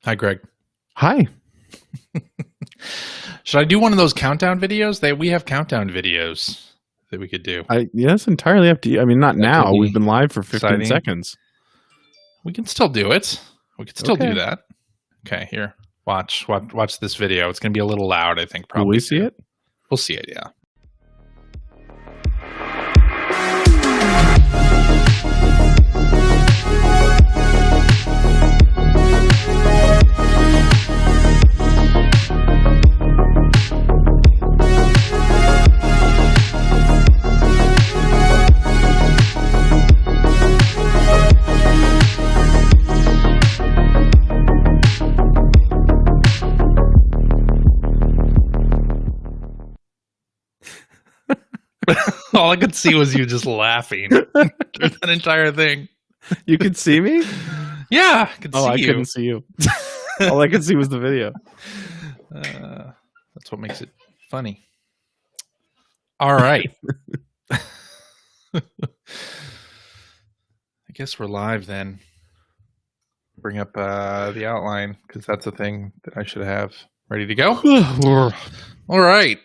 Hi, Greg. Hi. Should I do one of those countdown videos? We have countdown videos that we could do. Yes, entirely up to you. I mean, not now. We've been live for 15 exciting. seconds. We can still do it. We can still do that. Okay, here. Watch this video. It's going to be a little loud, I think, probably. Will we see it? We'll see it, yeah. All I could see was you just laughing through that entire thing. You could see me? Yeah, I could see you. I couldn't see you. All I could see was the video. That's what makes it funny. All right. I guess we're live then. Bring up the outline because that's a thing that I should have ready to go. All right.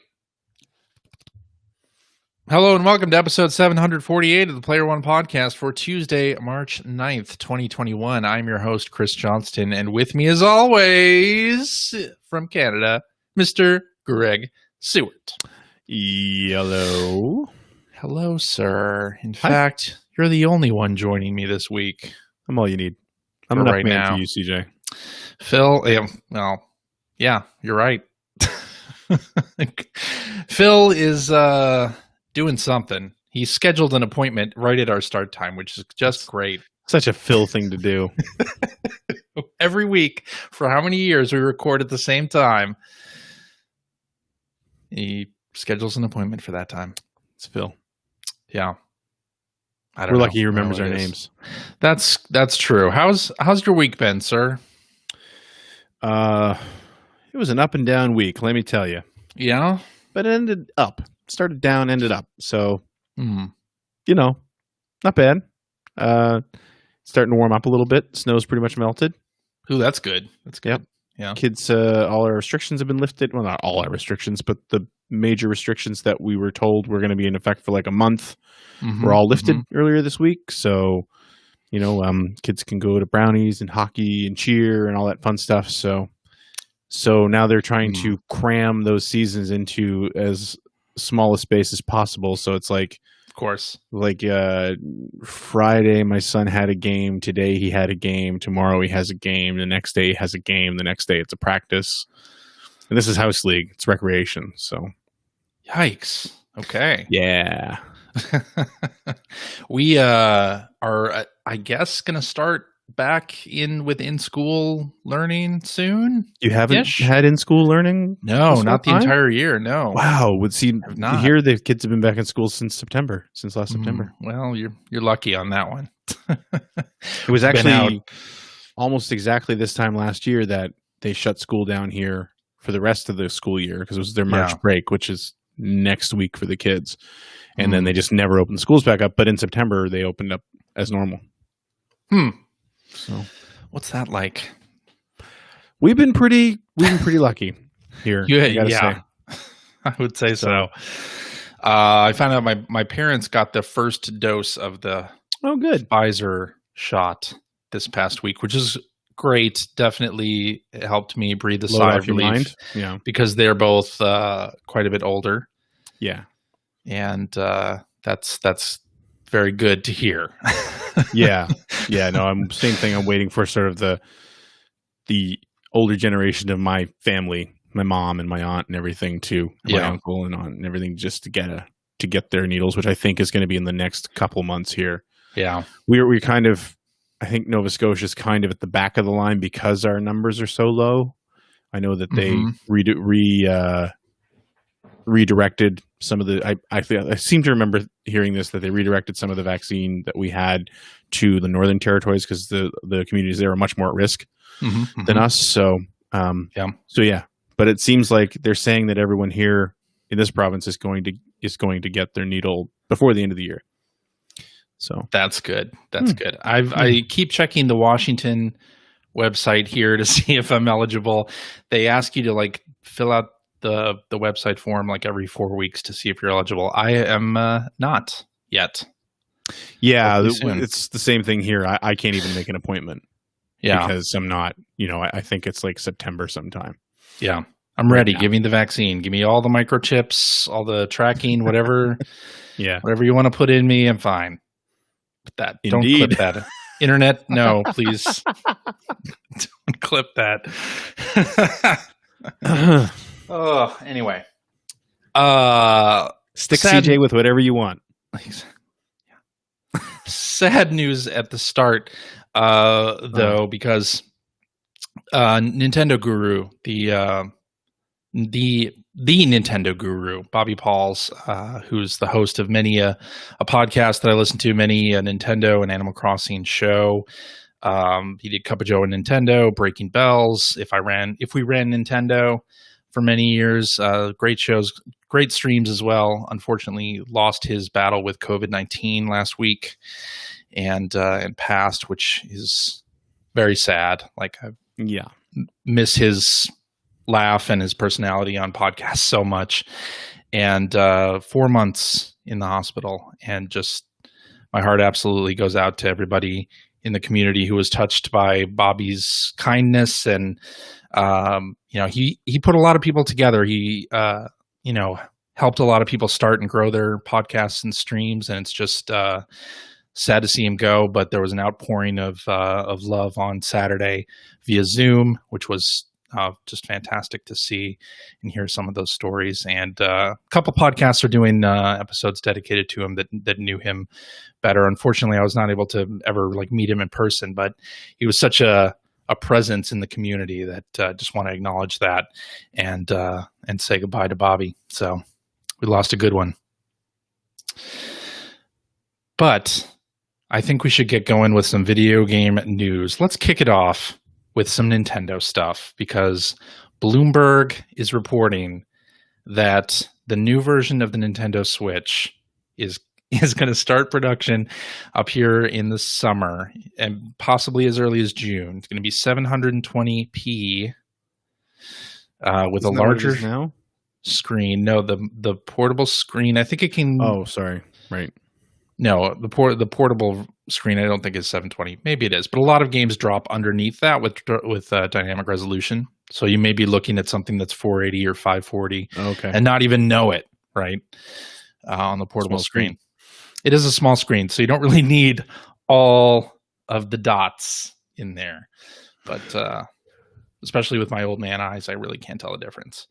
Hello and welcome to episode 748 of the Player One podcast for Tuesday, March 9th, 2021. I'm your host, Chris Johnston, and with me as always from Canada, Mr. Greg Seward. Hello. Hello, sir. In fact, you're the only one joining me this week. I'm all you need. I'm enough right man now for you, CJ. Phil, yeah, you're right. Phil is doing something. He scheduled an appointment right at our start time, which is just great. Such a Phil thing to do. Every week, for how many years we record at the same time, he schedules an appointment for that time. It's Phil. Yeah. We're lucky he remembers our names. That's true. How's your week been, sir? It was an up and down week, let me tell you. Yeah? But it ended up. Started down, ended up. So, not bad. Starting to warm up a little bit. Snow's pretty much melted. Ooh, that's good. That's good. Yep. Yeah. Kids, all our restrictions have been lifted. Well, not all our restrictions, but the major restrictions that we were told were going to be in effect for like a month were all lifted earlier this week. So, kids can go to brownies and hockey and cheer and all that fun stuff. So now they're trying to cram those seasons into as small a space as possible. So it's like, of course, like Friday my son had a game, today he had a game, tomorrow he has a game, the next day he has a game, the next day it's a practice. And this is house league, it's recreation. So yikes. Okay. Yeah. We are, I guess, going to start back with in-school learning soon. You haven't had in-school learning? No, not the entire year. No. Wow. Here the kids have been back in school since last September. Well, you're lucky on that one. It was actually almost exactly this time last year that they shut school down here for the rest of the school year because it was their March break, which is next week for the kids. And then they just never opened the schools back up. But in September, they opened up as normal. So, what's that like? We've been pretty lucky here. Yeah, I would say so. I found out my parents got the first dose of the Pfizer shot this past week, which is great. Definitely helped me breathe a sigh of relief. Yeah, because they're both quite a bit older. Yeah, and that's very good to hear. Yeah. No, same thing. I'm waiting for sort of the older generation of my family, my mom and my aunt and everything too, my uncle and aunt and everything, just to get their needles, which I think is going to be in the next couple months here. Yeah, we kind of, I think Nova Scotia is kind of at the back of the line because our numbers are so low. I know that they redirected some of the. I seem to remember hearing this, that they redirected some of the vaccine that we had to the northern territories because the communities there are much more at risk than us. So but it seems like they're saying that everyone here in this province is going to get their needle before the end of the year. So that's good. That's good. I keep checking the Washington website here to see if I'm eligible. They ask you to like fill out the website form like every 4 weeks to see if you're eligible. I am not yet. Yeah, it's the same thing here. I can't even make an appointment. Yeah, because I'm not. I think it's like September sometime. Yeah, I'm ready. Give me the vaccine. Give me all the microchips, all the tracking, whatever. Whatever you want to put in me, I'm fine. But that Indeed. Don't clip that. Internet, no, please. Don't clip that. Anyway. Stick CJ with whatever you want. Sad news at the start, though, because Nintendo Guru, the Nintendo Guru, Bobby Pauls, who's the host of many a podcast that I listen to, many a Nintendo and Animal Crossing show. He did Cup of Joe and Nintendo, Breaking Bells. If we ran Nintendo for many years, great shows, great streams as well. Unfortunately, lost his battle with COVID-19 last week and passed, which is very sad. Like, I miss his laugh and his personality on podcasts so much. And 4 months in the hospital, and just my heart absolutely goes out to everybody in the community who was touched by Bobby's kindness. And he put a lot of people together. He helped a lot of people start and grow their podcasts and streams, and it's just sad to see him go. But there was an outpouring of love on Saturday via Zoom, which was just fantastic to see and hear some of those stories. And a couple podcasts are doing episodes dedicated to him that knew him better. Unfortunately, I was not able to ever meet him in person, but he was such a presence in the community that just want to acknowledge that and say goodbye to Bobby. So we lost a good one. But I think we should get going with some video game news. Let's kick it off with some Nintendo stuff, because Bloomberg is reporting that the new version of the Nintendo Switch is going to start production up here in the summer and possibly as early as June. It's going to be 720p with a larger screen. No, the portable screen, I think it can... Oh, sorry. Right. No, the portable screen I don't think is 720. Maybe it is, but a lot of games drop underneath that with dynamic resolution. So you may be looking at something that's 480 or 540, and not even know it, right? On the portable screen. It is a small screen, so you don't really need all of the dots in there. But especially with my old man eyes, I really can't tell the difference.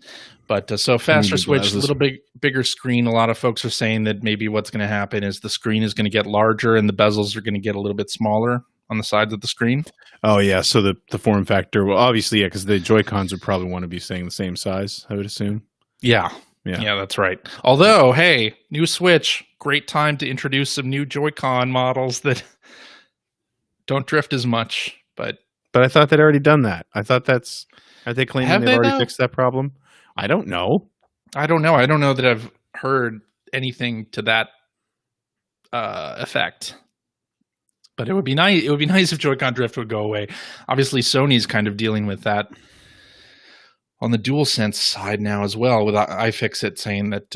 But so faster Switch, a little bigger screen. A lot of folks are saying that maybe what's going to happen is the screen is going to get larger and the bezels are going to get a little bit smaller on the sides of the screen. Oh, yeah. So the form factor, well, obviously, because the Joy-Cons would probably want to be staying the same size, I would assume. Yeah, that's right. Although, hey, new Switch, great time to introduce some new Joy-Con models that don't drift as much, But I thought they'd already done that. Are they claiming they've already fixed that problem? I don't know. I don't know that I've heard anything to that effect. But it would be nice. It would be nice if Joy-Con drift would go away. Obviously, Sony's kind of dealing with that on the DualSense side now as well, with iFixit saying that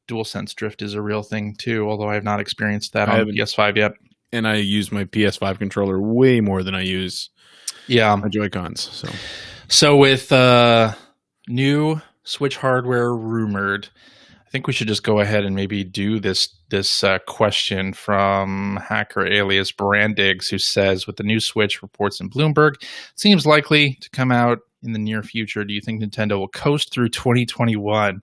DualSense drift is a real thing too. Although I have not experienced that on PS5 yet. And I use my PS5 controller way more than I use my Joy-Cons. So with new Switch hardware rumored, I think we should just go ahead and maybe do this question from hacker alias Brandiggs, who says, with the new Switch reports in Bloomberg, it seems likely to come out in the near future. Do you think Nintendo will coast through 2021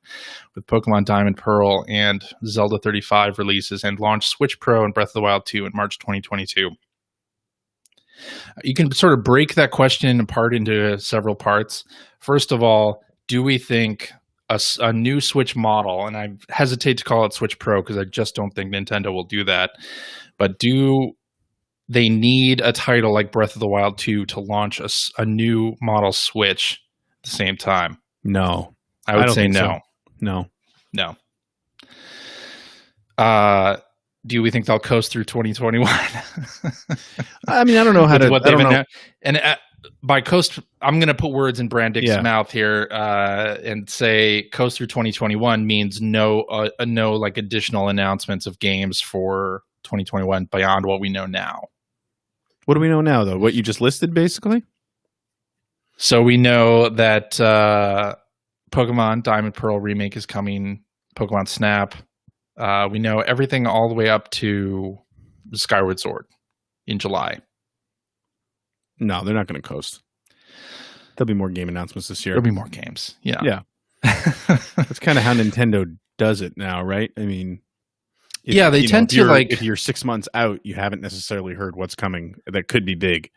with Pokemon Diamond Pearl and Zelda 35 releases and launch Switch Pro and Breath of the Wild 2 in March 2022? You can sort of break that question apart into several parts. First of all, do we think a new Switch model, and I hesitate to call it Switch Pro because I just don't think Nintendo will do that, but do they need a title like Breath of the Wild 2 to launch a new model Switch at the same time? No. I would say no. So. No. Do we think they'll coast through 2021? I mean, I don't know how to... And by coast, I'm going to put words in Brandic's mouth here and say coast through 2021 means no like additional announcements of games for 2021 beyond what we know now. What do we know now, though? What you just listed, basically? So we know that Pokemon Diamond Pearl remake is coming, Pokemon Snap. We know everything all the way up to Skyward Sword in July. No, they're not going to coast. There'll be more game announcements this year. There'll be more games. Yeah. Yeah. That's kind of how Nintendo does it now, right? I mean, they tend to like... If you're 6 months out, you haven't necessarily heard what's coming that could be big.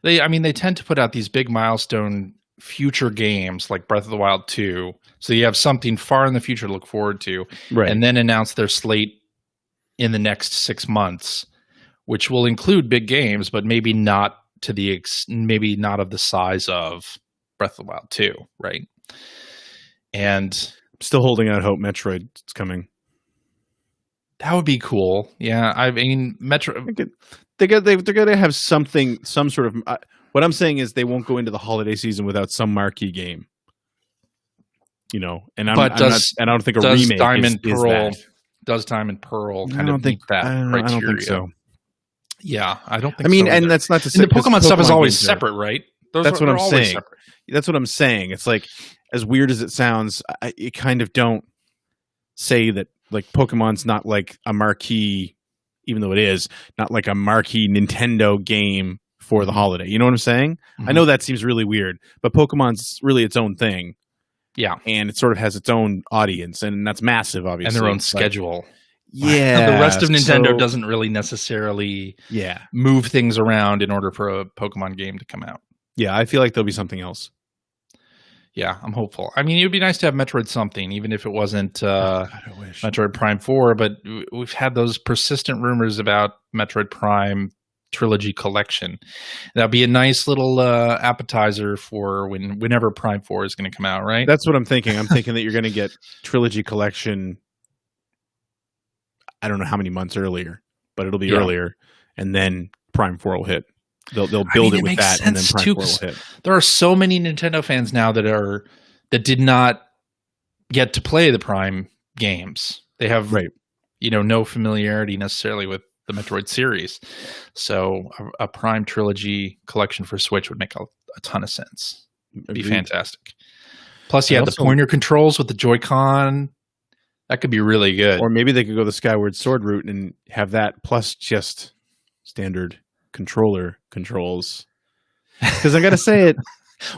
They tend to put out these big milestone future games like Breath of the Wild 2. So you have something far in the future to look forward to. Right. And then announce their slate in the next 6 months, which will include big games, but maybe not maybe not of the size of Breath of the Wild 2, right? And still holding out hope Metroid is coming. That would be cool. Yeah, I mean, Metroid. They're going to have some sort of. What I'm saying is they won't go into the holiday season without some marquee game. And I don't think a remake Diamond is Pearl that. Does Diamond Pearl kind of meet that criteria? I don't think so. Yeah, I don't think. I mean, so and that's not to say the Pokemon stuff is always separate, right? That's what I'm saying. That's what I'm saying. It's like, as weird as it sounds, you kind of don't say that like Pokemon's not like a marquee, even though it is not like a marquee Nintendo game for the holiday. You know what I'm saying? Mm-hmm. I know that seems really weird, but Pokemon's really its own thing. Yeah, and it sort of has its own audience, and that's massive, obviously, and their own schedule. Yeah, the rest of Nintendo doesn't really necessarily move things around in order for a Pokemon game to come out. Yeah, I feel like there'll be something else. Yeah, I'm hopeful. I mean, it would be nice to have Metroid something, even if it wasn't Metroid Prime 4, but we've had those persistent rumors about Metroid Prime Trilogy Collection. That'd be a nice little appetizer for whenever Prime 4 is going to come out, right? That's what I'm thinking. I'm thinking that you're going to get Trilogy Collection, I don't know how many months earlier, but it'll be earlier, and then Prime 4 will hit. They'll build it with that, and then Prime 4 will hit. There are so many Nintendo fans now that did not get to play the Prime games. They have no familiarity necessarily with the Metroid series. So a Prime Trilogy Collection for Switch would make a ton of sense. It'd be fantastic. Plus, you have the pointer controls with the Joy-Con. That could be really good. Or maybe they could go the Skyward Sword route and have that plus just standard controller controls. Because I got to say it.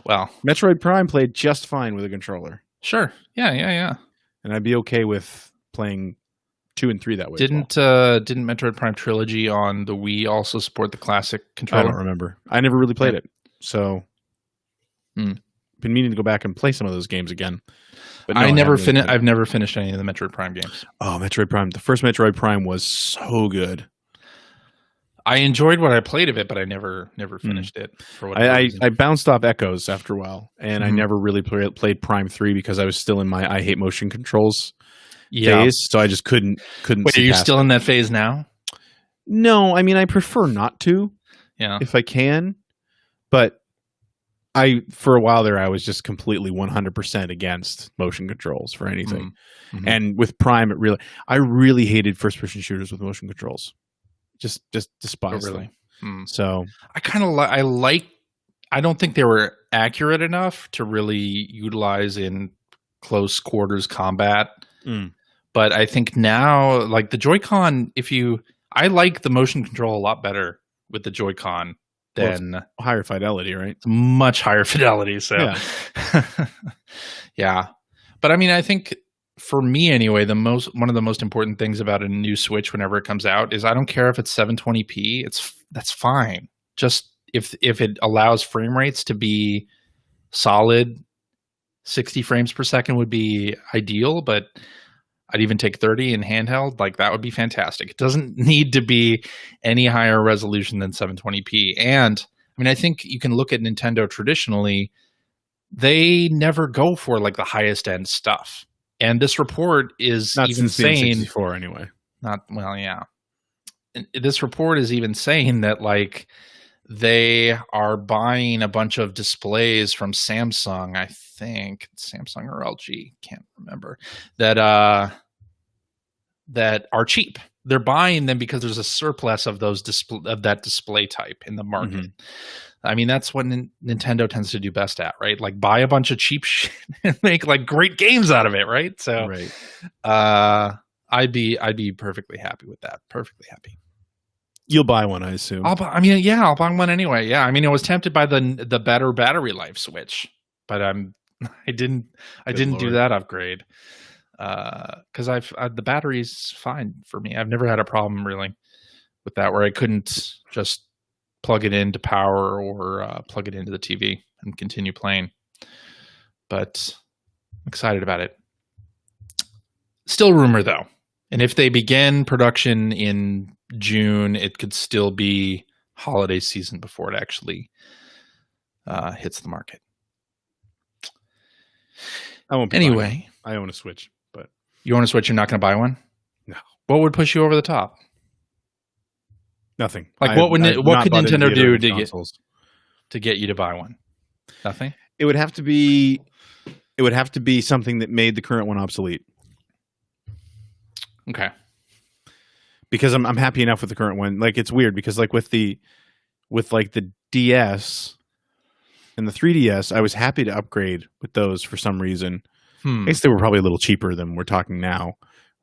Well, Metroid Prime played just fine with a controller. Sure. Yeah. And I'd be okay with playing 2 and 3 that way. Didn't Metroid Prime Trilogy on the Wii also support the classic controller? I don't remember. I never really played it. So been meaning to go back and play some of those games again. But no, I've never finished any of the Metroid Prime games. Oh, Metroid Prime. The first Metroid Prime was so good. I enjoyed what I played of it, but I never finished it. For what I bounced off Echoes after a while, and I never really played Prime 3 because I was still in my I hate motion controls phase, so I just couldn't. Wait, are you still in that phase now? No, I mean I prefer not to. Yeah, if I can, but for a while there I was just completely 100% against motion controls for anything. Mm-hmm. And with Prime, I really hated first person shooters with motion controls. Just despise them. So I don't think they were accurate enough to really utilize in close quarters combat. But I think now, like the Joy-Con, I like the motion control a lot better with the Joy-Con than higher fidelity, right? It's much higher fidelity. So yeah. But I mean, I think for me anyway, one of the most important things about a new Switch whenever it comes out is I don't care if it's 720p. That's fine. Just if it allows frame rates to be solid, 60 frames per second would be ideal, but I'd even take 30 in handheld. Like that would be fantastic. It doesn't need to be any higher resolution than 720p. And I mean, I think you can look at Nintendo traditionally, they never go for like the highest end stuff. And this report is not even saying N64 anyway. This report is even saying that like they are buying a bunch of displays from Samsung. I think Samsung or LG, can't remember, that are cheap. They're buying them because there's a surplus of that display type in the market. Mm-hmm. I mean, that's what Nintendo tends to do best at, right? Like buy a bunch of cheap shit and make like great games out of it, right? So, I'd be perfectly happy with that. Perfectly happy. You'll buy one, I assume. I'll buy one anyway. Yeah, I mean, I was tempted by the better battery life Switch, but I didn't do that upgrade. Because the battery's fine for me. I've never had a problem really with that where I couldn't just plug it into power or plug it into the TV and continue playing. But I'm excited about it. Still rumor though. And if they begin production in June, it could still be holiday season before it actually hits the market. I won't be anyway. I own a Switch. You own a Switch, you're not going to buy one? No. What would push you over the top? Nothing. Like what could Nintendo do to get you to buy one? Nothing? It would have to be something that made the current one obsolete. Okay. Because I'm happy enough with the current one. Like it's weird because like with the DS and the 3DS, I was happy to upgrade with those for some reason. I guess they were probably a little cheaper than we're talking now,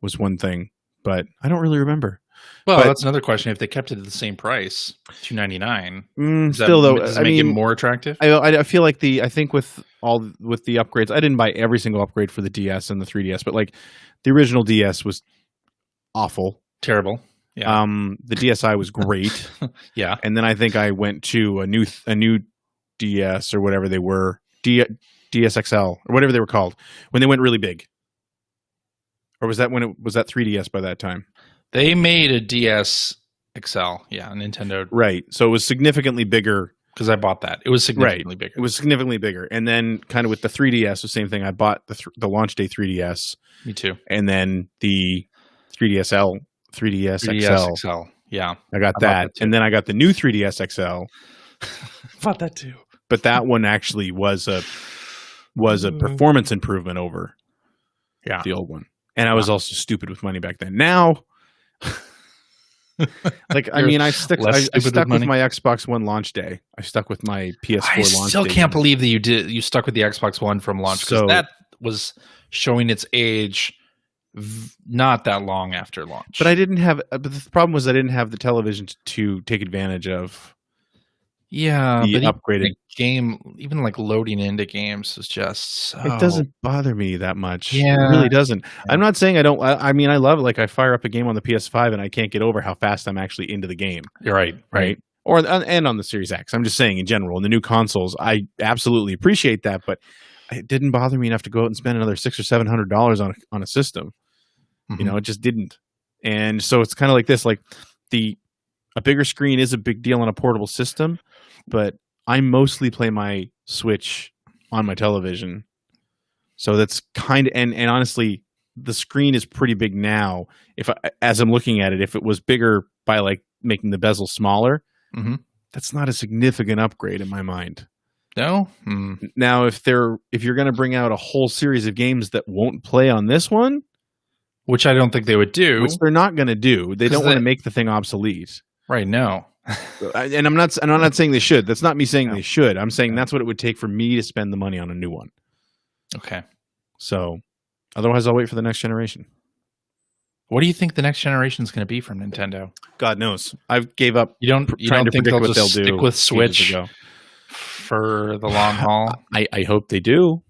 was one thing, but I don't really remember. Well, that's another question. If they kept it at the same price, $299, still though, does it make it more attractive? I feel like I think with the upgrades, I didn't buy every single upgrade for the DS and the 3DS, but like the original DS was awful, terrible. Yeah. The DSi was great. Yeah, and then I think I went to a new DS or whatever they were. DSXL or whatever they were called when they went really big, or was that 3DS by that time? They made a DS XL, Nintendo, right? So it was significantly bigger because I bought that. It was significantly bigger. It was significantly bigger, and then kind of with the 3DS, the same thing. I bought the launch day 3DS. Me too. And then the 3DS XL. Yeah, I got that, and then I got the new 3DS XL. Bought that too, but that one actually was a performance improvement over the old one. And I was also stupid with money back then. Now, like, I mean, I stuck with my Xbox One launch day. I stuck with my PS4 launch day. I still can't believe that you stuck with the Xbox One from launch because that was showing its age not that long after launch. But I didn't have, but the problem was I didn't have the television to take advantage of. Yeah, the upgraded game, even like loading into games is just it doesn't bother me that much. Yeah, it really doesn't. Yeah. I'm not saying I don't. I mean, I love it. Like I fire up a game on the PS5 and I can't get over how fast I'm actually into the game. You're right. Or and on the Series X. I'm just saying in general, in the new consoles, I absolutely appreciate that, but it didn't bother me enough to go out and spend another $600 or $700 on a system. Mm-hmm. You know, it just didn't. And so it's kind of like this. Like a bigger screen is a big deal on a portable system. But I mostly play my Switch on my television. So that's kind of, and honestly, the screen is pretty big now. As I'm looking at it, if it was bigger by like making the bezel smaller, that's not a significant upgrade in my mind. No? Now, if you're going to bring out a whole series of games that won't play on this one, which I don't think they would do. Which they're not going to do. They don't want to make the thing obsolete. Right, no. And I'm not saying they should. That's not me saying they should. I'm saying that's what it would take for me to spend the money on a new one. Okay. So, otherwise I'll wait for the next generation. What do you think the next generation is going to be from Nintendo? God knows. I gave up. You don't think they'll just stick with Switch for the long haul? I hope they do.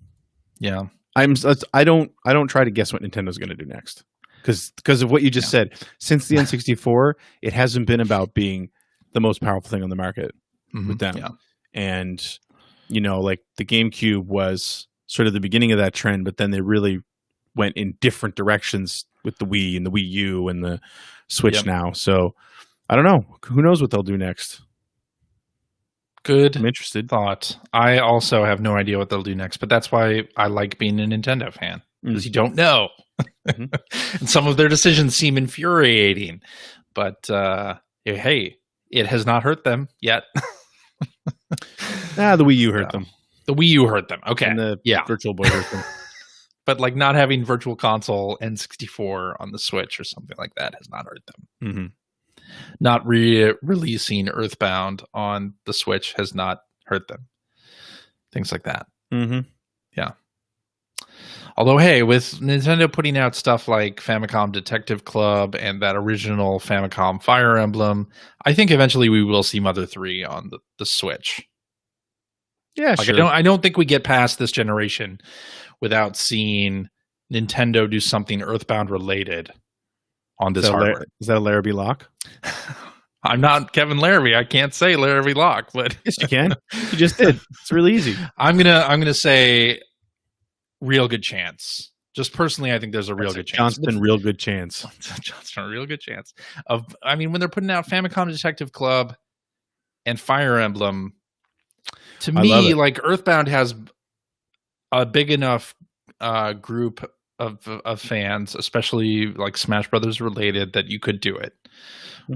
Yeah. I don't try to guess what Nintendo's going to do next. Because of what you just said. Since the N64, it hasn't been about being the most powerful thing on the market with them. Yeah. And, you know, like the GameCube was sort of the beginning of that trend, but then they really went in different directions with the Wii and the Wii U and the Switch now. So I don't know. Who knows what they'll do next? Good. I'm interested. Thought. I also have no idea what they'll do next, but that's why I like being a Nintendo fan, because you don't know. And some of their decisions seem infuriating, but hey, it has not hurt them yet. The Wii U hurt them. The Wii U hurt them. Okay. And the Virtual Boy hurt them. But like not having Virtual Console N64 on the Switch or something like that has not hurt them. Mm-hmm. Not releasing Earthbound on the Switch has not hurt them. Things like that. Mm-hmm. Yeah. Although, hey, with Nintendo putting out stuff like Famicom Detective Club and that original Famicom Fire Emblem, I think eventually we will see Mother 3 on the Switch. Yeah, like, sure. I don't think we get past this generation without seeing Nintendo do something Earthbound related on this hardware. Is that a Larrabee lock? I'm not Kevin Larrabee. I can't say Larrabee lock, but yes, you can. You just did. It's really easy. I'm gonna say real good chance. Just personally, I think there's a real good chance. Johnston, real good chance. Johnston, a real good chance of. I mean, when they're putting out Famicom Detective Club and Fire Emblem, to me, like Earthbound has a big enough group of fans, especially like Smash Brothers related, that you could do it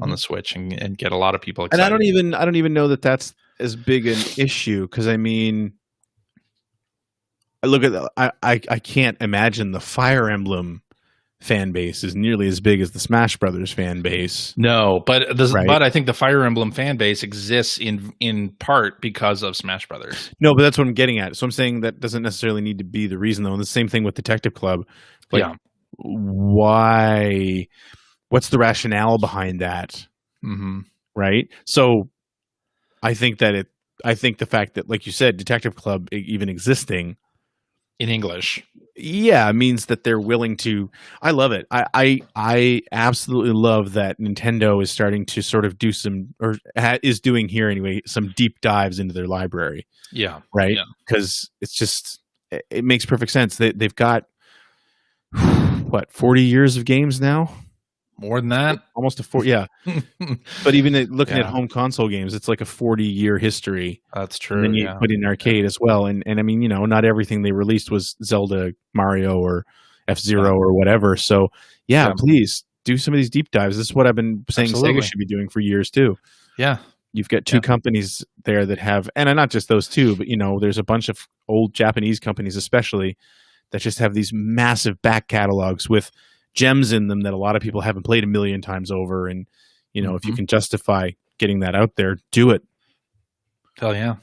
on the Switch and get a lot of people excited. And I don't even know that that's as big an issue, because I mean, look at I can't imagine the Fire Emblem fan base is nearly as big as the Smash Brothers fan base. No, but but I think the Fire Emblem fan base exists in part because of Smash Brothers. No, but that's what I'm getting at. So I'm saying that doesn't necessarily need to be the reason, though. And the same thing with Detective Club. Like, why? What's the rationale behind that? Mm-hmm. Right. So I think that the fact that, like you said, Detective Club even existing in English, means that they're willing to. I love it. I absolutely love that Nintendo is starting to sort of do some, or is doing here anyway, some deep dives into their library. Yeah. Right. Because it's just, it makes perfect sense. They've got 40 years of games now. More than that, almost a 40. Yeah, but even looking at home console games, it's like a 40-year history. That's true. And then you put in arcade as well, and I mean, not everything they released was Zelda, Mario, or F-Zero or whatever. So please do some of these deep dives. This is what I've been saying Sega should be doing for years too. Yeah, you've got two companies there that have, and not just those two, but there's a bunch of old Japanese companies, especially, that just have these massive back catalogs with gems in them that a lot of people haven't played a million times over. And, if you can justify getting that out there, do it. Hell yeah.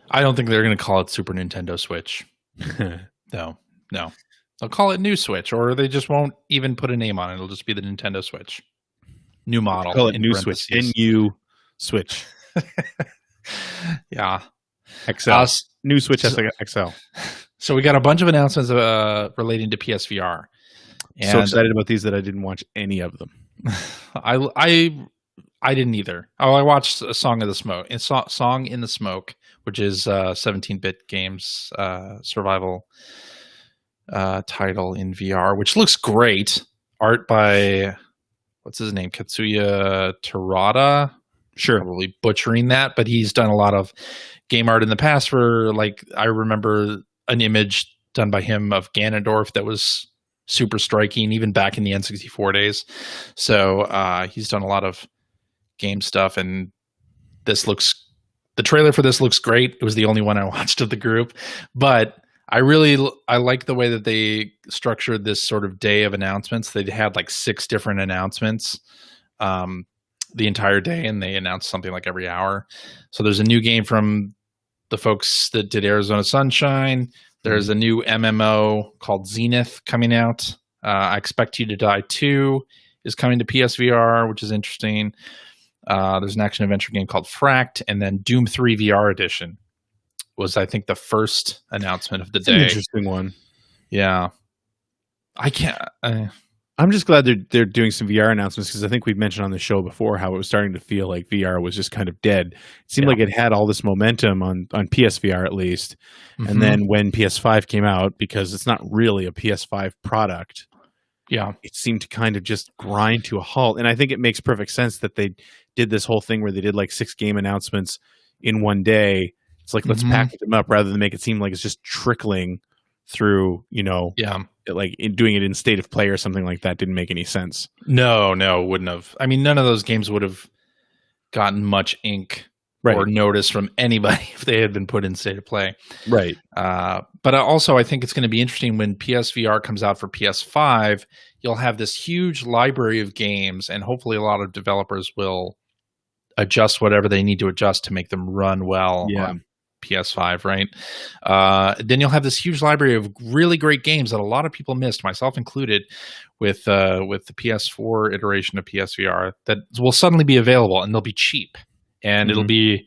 I don't think they're going to call it Super Nintendo Switch. No. They'll call it New Switch, or they just won't even put a name on it. It'll just be the Nintendo Switch. New model. Call it New Switch. NU Switch. Yeah. XL. New Switch XL. So we got a bunch of announcements relating to PSVR. And so excited about these that I didn't watch any of them. I didn't either. Oh, I watched a Song in the Smoke, which is 17-bit games survival title in VR, which looks great. Art by what's his name, Katsuya Terada. Sure, probably butchering that, but he's done a lot of game art in the past. For like, I remember an image done by him of Ganondorf that was super striking, even back in the N64 days. So he's done a lot of game stuff, and the trailer for this looks great. It was the only one I watched of the group, but I like the way that they structured this sort of day of announcements. They had like 6 different announcements the entire day, and they announced something like every hour. So there's a new game from the folks that did Arizona Sunshine. There's a new MMO called Zenith coming out. I Expect You to Die 2 is coming to PSVR, which is interesting. There's an action-adventure game called Fracked, and then Doom 3 VR Edition was, I think, the first announcement of the day. An interesting one. Yeah. I can't... I'm just glad they're doing some VR announcements, because I think we've mentioned on the show before how it was starting to feel like VR was just kind of dead. It seemed like it had all this momentum on PSVR at least. Mm-hmm. And then when PS5 came out, because it's not really a PS5 product, it seemed to kind of just grind to a halt. And I think it makes perfect sense that they did this whole thing where they did like 6 game announcements in one day. It's like, let's package them up rather than make it seem like it's just trickling through, like doing it in State of Play or something like that didn't make any sense. No, wouldn't have. I mean, none of those games would have gotten much ink or notice from anybody if they had been put in state of play. Right. But also, I think it's going to be interesting when PSVR comes out for PS5. You'll have this huge library of games, and hopefully a lot of developers will adjust whatever they need to adjust to make them run well on PS5, right? Then you'll have this huge library of really great games that a lot of people missed, myself included, with the PS4 iteration of PSVR that will suddenly be available, and they'll be cheap, and it'll be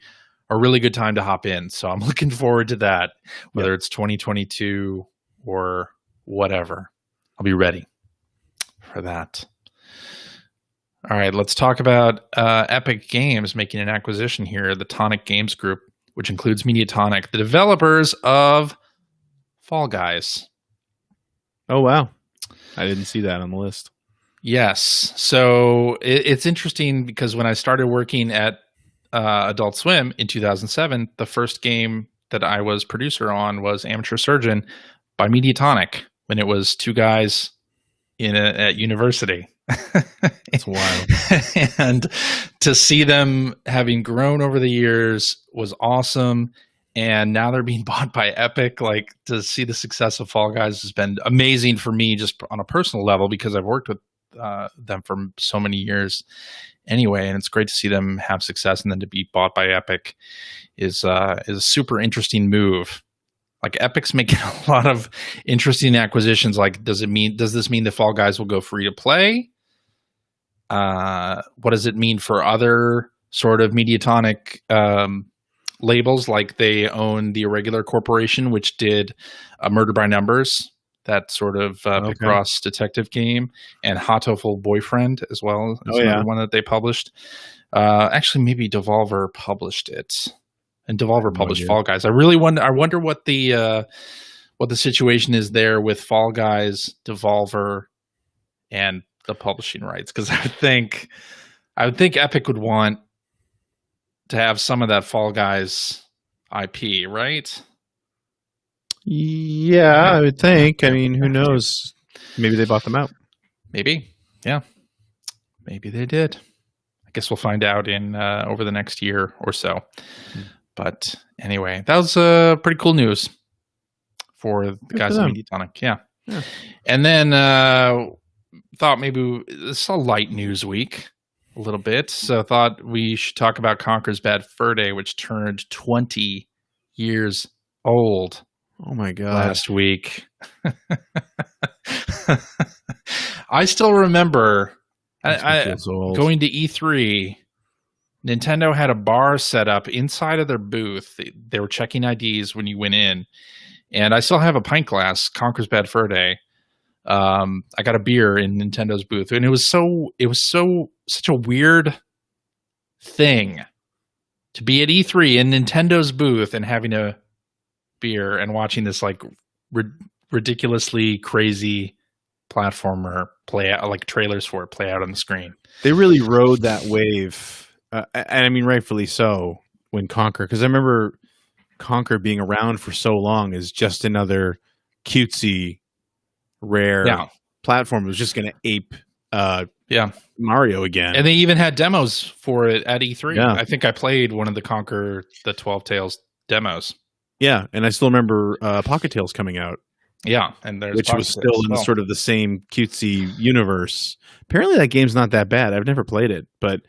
a really good time to hop in. So I'm looking forward to that, whether it's 2022 or whatever. I'll be ready for that. All right, let's talk about Epic Games making an acquisition here, the Tonic Games Group, which includes Mediatonic, the developers of Fall Guys. Oh, wow. I didn't see that on the list. Yes. So it's interesting because when I started working at Adult Swim in 2007, the first game that I was producer on was Amateur Surgeon by Mediatonic, when it was two guys at university. It's wild. And to see them having grown over the years was awesome. And now they're being bought by Epic. Like, to see the success of Fall Guys has been amazing for me, just on a personal level, because I've worked with them for so many years anyway. And it's great to see them have success, and then to be bought by Epic is a super interesting move. Like, Epic's making a lot of interesting acquisitions. Like, does this mean the Fall Guys will go free to play? What does it mean for other sort of Mediatonic labels? Like, they own the Irregular Corporation, which did Murder by Numbers, that sort of Picross detective game, and Hotoful Boyfriend as well. Another one that they published. Actually, maybe Devolver published it. And Devolver published Fall Guys. I wonder what the situation is there with Fall Guys, Devolver, and the publishing rights. Because I would think Epic would want to have some of that Fall Guys IP, right? Yeah, I would think. I mean, who knows? Maybe they bought them out. Maybe, yeah. Maybe they did. I guess we'll find out in over the next year or so. But anyway, that was pretty cool news for the guys at Mediatonic. Yeah. And then thought maybe it's a light news week a little bit. So thought we should talk about Conker's Bad Fur Day, which turned 20 years old. Oh my God. Last week. I still remember going to E3. Nintendo had a bar set up inside of their booth. They were checking IDs when you went in. And I still have a pint glass, Conker's Bad Fur Day. I got a beer in Nintendo's booth. And it was such a weird thing to be at E3 in Nintendo's booth and having a beer and watching this like ridiculously crazy platformer play out, like trailers for it play out on the screen. They really rode that wave. And I mean, rightfully so, when Conker, because I remember Conker being around for so long as just another cutesy, rare platform. It was just going to ape Mario again. And they even had demos for it at E3. Yeah. I think I played one of the Conker, the 12 Tales demos. Yeah, and I still remember Pocket Tales coming out. Yeah, and there's which was still in sort of the same cutesy universe. Apparently that game's not that bad. I've never played it, but...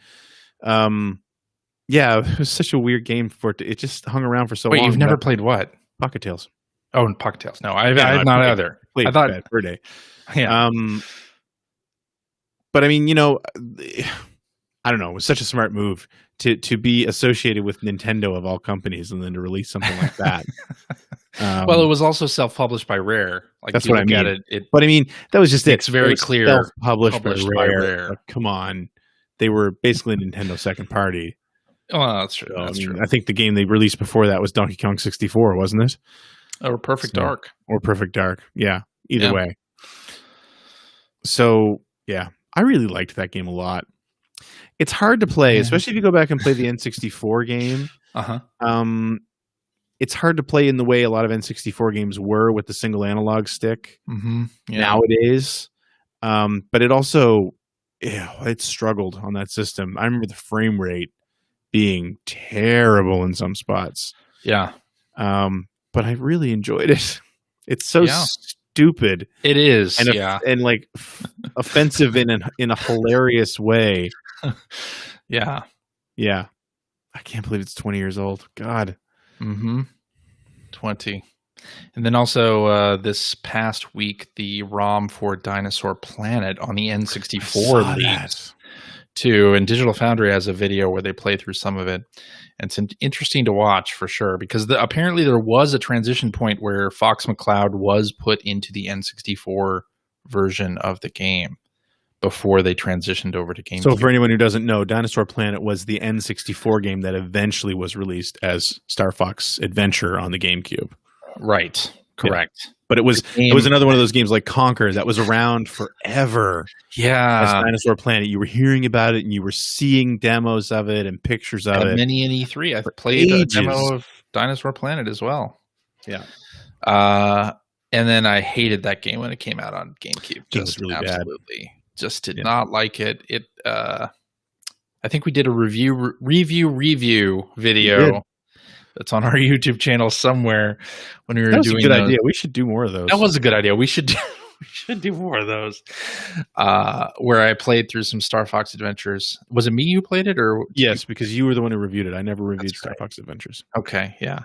yeah, it was such a weird game for it. It just hung around for so long. Wait, you've never played what? Pocket Tales. Oh, and Pocket Tales. No, I've not either. I thought Bad Fur Day. Yeah. But I mean, you know, I don't know. It was such a smart move to be associated with Nintendo of all companies, and then to release something like that. Well, it was also self-published by Rare. Like, that's what I mean. But I mean, that was just it's very clear. Self-published by Rare. Like, come on. They were basically Nintendo second party. Oh, that's true. So, I think the game they released before that was Donkey Kong 64, wasn't it? Or Perfect Dark. Or Perfect Dark. Yeah. Either way. So, yeah. I really liked that game a lot. It's hard to play, especially if you go back and play the N64 game. It's hard to play in the way a lot of N64 games were with the single analog stick nowadays. But it also... Yeah, it struggled on that system. I remember the frame rate being terrible in some spots. Yeah. But I really enjoyed it. It's so stupid. It is. And like offensive in a hilarious way. Yeah. Yeah. I can't believe it's 20 years old. God. 20. And then also this past week, the ROM for Dinosaur Planet on the N64 leaked too. And Digital Foundry has a video where they play through some of it. And it's interesting to watch for sure, because apparently there was a transition point where Fox McCloud was put into the N64 version of the game before they transitioned over to GameCube. So for anyone who doesn't know, Dinosaur Planet was the N64 game that eventually was released as Star Fox Adventure on the GameCube. Right. Correct. Yeah. But it was another one of those games like Conker that was around forever. Yeah. As Dinosaur Planet. You were hearing about it and you were seeing demos of it and pictures of it. Mini and E3. I played a demo of Dinosaur Planet as well. Yeah. And then I hated that game when it came out on GameCube. Just really absolutely bad. Just did not like it. I think we did a review video that's on our YouTube channel somewhere when we were doing. That was a good idea. We should do more of those. That was a good idea. We should do more of those. Where I played through some Star Fox Adventures. Was it me who played it, or yes? Because you were the one who reviewed it. I never reviewed Star Fox Adventures. Okay, yeah.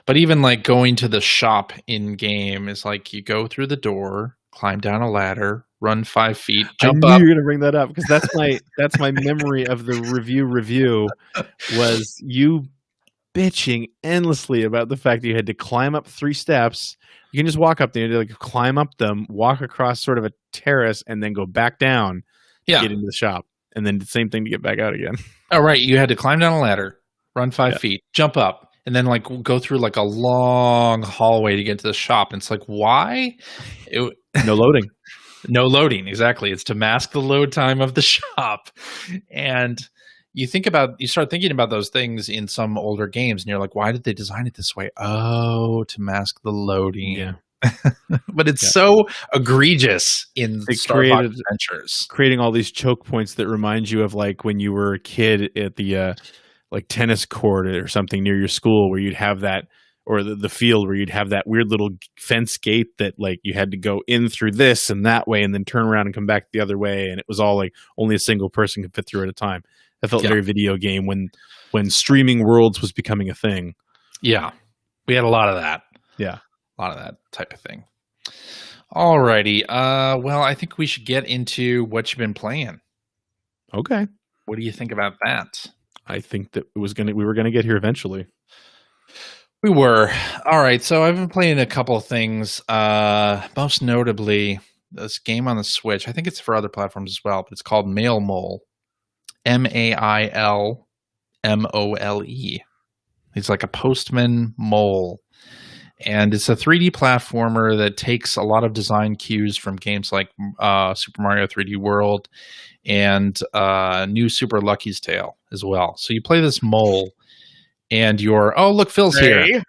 But even like going to the shop in game is like you go through the door, climb down a ladder, run 5 feet, jump up. I knew you were going to bring that up because that's my memory of the review was you bitching endlessly about the fact that you had to climb up 3 steps. You can just walk up there, like climb up them, walk across sort of a terrace, and then go back down to get into the shop. And then the same thing to get back out again. Oh, right. You had to climb down a ladder, run 5 feet, jump up, and then like go through like a long hallway to get to the shop. And it's like, why? No loading. No loading. Exactly. It's to mask the load time of the shop. And you start thinking about those things in some older games and you're like, why did they design it this way? Oh, to mask the loading. Yeah. But it's so egregious in Star Fox Adventures. Creating all these choke points that remind you of like when you were a kid at the like tennis court or something near your school where you'd have that, or the field where you'd have that weird little fence gate that like you had to go in through this and that way and then turn around and come back the other way. And it was all like only a single person could fit through at a time. That felt very video game when streaming worlds was becoming a thing. Yeah. We had a lot of that. Yeah. A lot of that type of thing. Alrighty. Well, I think we should get into what you've been playing. Okay. What do you think about that? I think that we were gonna get here eventually. We were. All right. So I've been playing a couple of things. Most notably, this game on the Switch. I think it's for other platforms as well, but it's called Mail Mole. MAILMOLE. He's like a postman mole. And it's a 3D platformer that takes a lot of design cues from games like Super Mario 3D World and New Super Lucky's Tale as well. So you play this mole and you're, oh, look, Phil's here.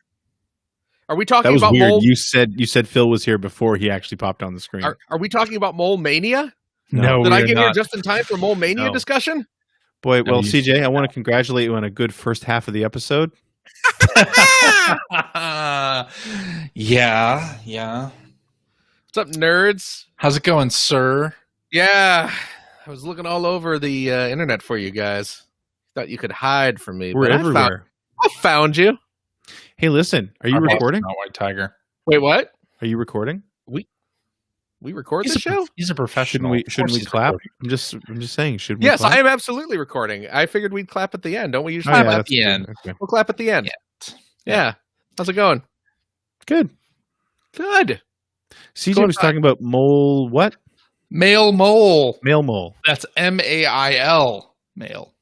Are we talking about weird. Mole? You said Phil was here before he actually popped on the screen. Are we talking about Mole Mania? No, did I get here just in time for Mole Mania discussion? Boy, well, CJ, I want to congratulate you on a good first half of the episode. Yeah. What's up, nerds? How's it going, sir? Yeah, I was looking all over the internet for you guys. Thought you could hide from me. We're everywhere. I found you. Hey, listen, are you recording? White Tiger. Wait, what? Are you recording? We record the show? He's a professional. Shouldn't we clap? I'm just saying, should we Yes, clap? I am absolutely recording. I figured we'd clap at the end. Don't we usually clap at the end? Okay. We'll clap at the end. Yeah. How's it going? Good. CJ was talking about mole what? Mail Mole. Mail Mole. That's MAIL. Mail.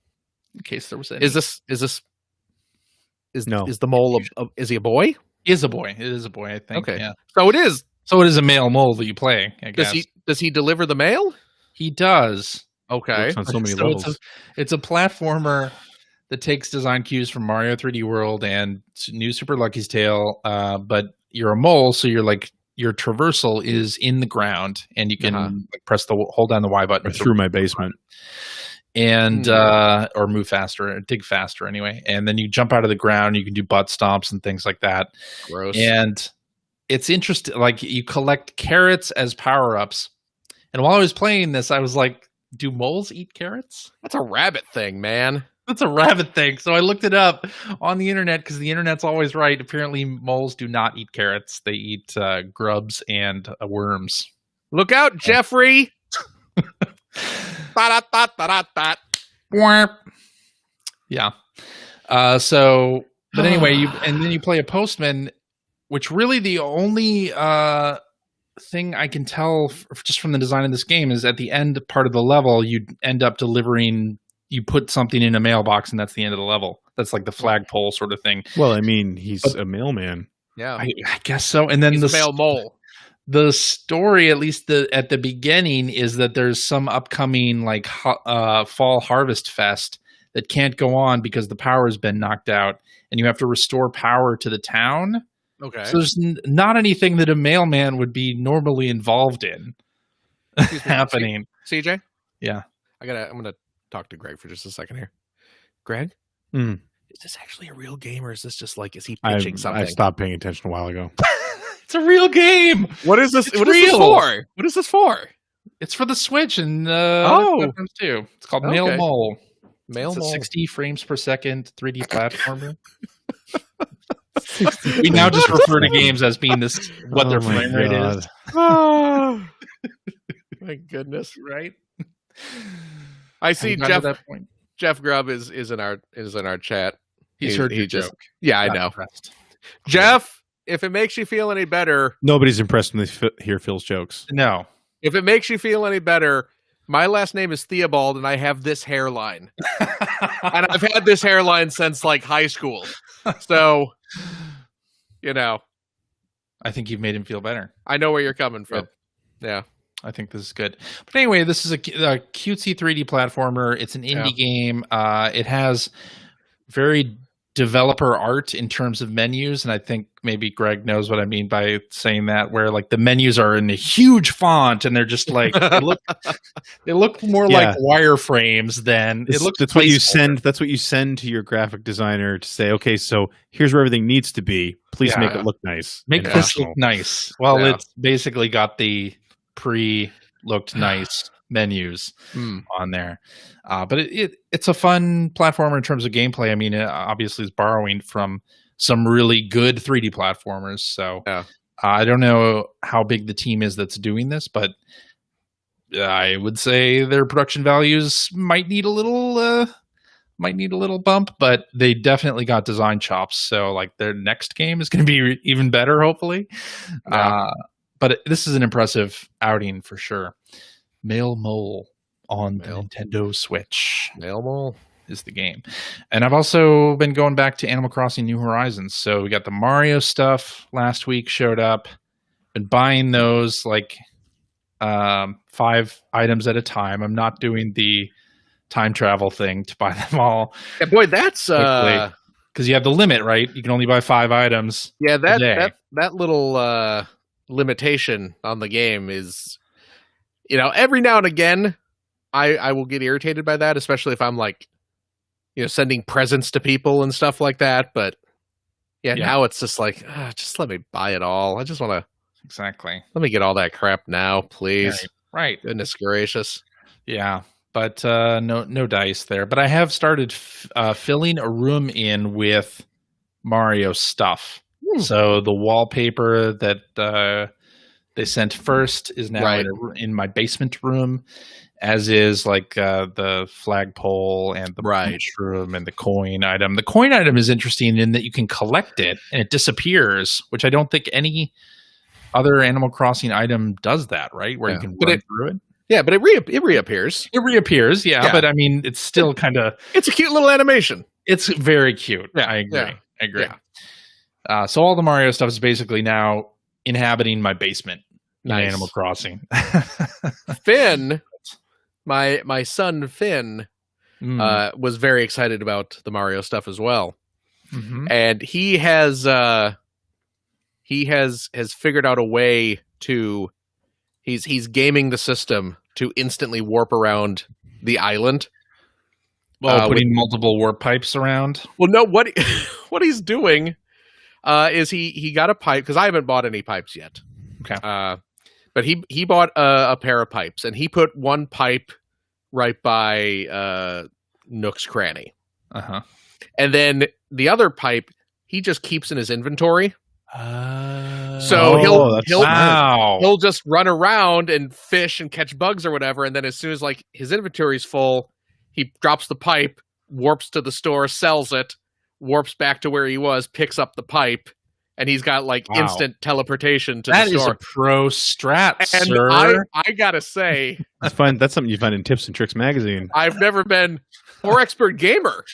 In case there was any. Is the mole is he a boy? He is a boy. It is a boy, I think. Okay. Yeah. So it is. So it is a male mole that you play, I guess. Does he deliver the mail? He does. Okay. Works on so many levels. It's a platformer that takes design cues from Mario 3D World and New Super Lucky's Tale, but you're a mole, so you're like your traversal is in the ground, and you can hold down the Y button through my basement. and or move faster, or dig faster anyway. And then you jump out of the ground. You can do butt stomps and things like that. Gross. And it's interesting. Like you collect carrots as power ups. And while I was playing this, I was like, "Do moles eat carrots?" That's a rabbit thing, man. That's a rabbit thing. So I looked it up on the internet because the internet's always right. Apparently, moles do not eat carrots. They eat grubs and worms. Look out, Jeffrey! Yeah. But anyway, then you play a postman, which really the only thing I can tell just from the design of this game is at the end part of the level, you end up delivering. You put something in a mailbox, and that's the end of the level. That's like the flagpole sort of thing. Well, I mean, he's a mailman. Yeah, I guess so. And then he's a mail mole. The story, at least at the beginning, is that there's some upcoming like fall harvest fest that can't go on because the power has been knocked out, and you have to restore power to the town. Okay. So there's not anything that a mailman would be normally involved in happening. CJ? Yeah. I'm gonna talk to Greg for just a second here. Greg? Is this actually a real game, or is this just like, is he pitching something? I stopped paying attention a while ago. It's a real game. What is this? What is this for? What is this for? It's for the Switch and platforms too. It's called Mail Mole. Mail Mole. 60 frames per second 3D platformer. We now just refer to games as being this what their frame rate is. Oh, my goodness! Right? I see Jeff Grubb is in our chat. He's heard your joke. Yeah, I know. Impressed. Jeff, if it makes you feel any better, nobody's impressed when they hear Phil's jokes. No. If it makes you feel any better, my last name is Theobald, and I have this hairline, and I've had this hairline since like high school. So, I think you've made him feel better. I know where you're coming from. Good. Yeah. I think this is good. But anyway, this is a cutesy 3D platformer. It's an indie game. It has very developer art in terms of menus, and I think maybe Greg knows what I mean by saying that, where like the menus are in a huge font and they're just like they look more like wireframes than it looks. That's what you send. That's what you send to your graphic designer to say, okay, so here's where everything needs to be. Please make it look nice. Make this look nice. Well, it's basically got the pre-looked nice menus on there, but it's a fun platformer in terms of gameplay. I mean, it obviously is borrowing from some really good 3D platformers. So I don't know how big the team is that's doing this, but I would say their production values might need a little bump, but they definitely got design chops. So like their next game is going to be even better, hopefully. But this is an impressive outing for sure. Mail Mole on the Nintendo Switch. Mail Mole is the game. And I've also been going back to Animal Crossing New Horizons. So we got the Mario stuff last week showed up. Been buying those like 5 items at a time. I'm not doing the time travel thing to buy them all. Yeah, boy, that's because you have the limit, right? You can only buy 5 items. Yeah, that little limitation on the game is, every now and again I will get irritated by that, especially if I'm like, sending presents to people and stuff like that. But now it's just like, just let me buy it all. I just want to let me get all that crap now, please. Right. Goodness gracious. Yeah. But no dice there. But I have started filling a room in with Mario stuff. So the wallpaper that they sent first is now in my basement room, as is like the flagpole and the mushroom and the coin item. The coin item is interesting in that you can collect it and it disappears, which I don't think any other Animal Crossing item does that, right? Where you can run through it. Yeah, but it reappears. It reappears, but I mean, it's still kind of... It's a cute little animation. It's very cute. Yeah, I agree. Yeah. So all the Mario stuff is basically now inhabiting my basement in Animal Crossing. Finn, my son Finn, was very excited about the Mario stuff as well, and he has figured out a way to he's gaming the system to instantly warp around the island Putting multiple warp pipes around. Well, no, what he's doing is he got a pipe, because I haven't bought any pipes yet. Okay. But he bought a pair of pipes, and he put one pipe right by Nook's cranny. Uh-huh. And then the other pipe he just keeps in his inventory. So he'll just run around and fish and catch bugs or whatever, and then as soon as like his inventory's full, he drops the pipe, warps to the store, sells it, warps back to where he was, picks up the pipe, and he's got like instant teleportation to the store. That is a pro strat, and sir. I gotta say, that's something you find in Tips and Tricks magazine. I've never been more expert gamer.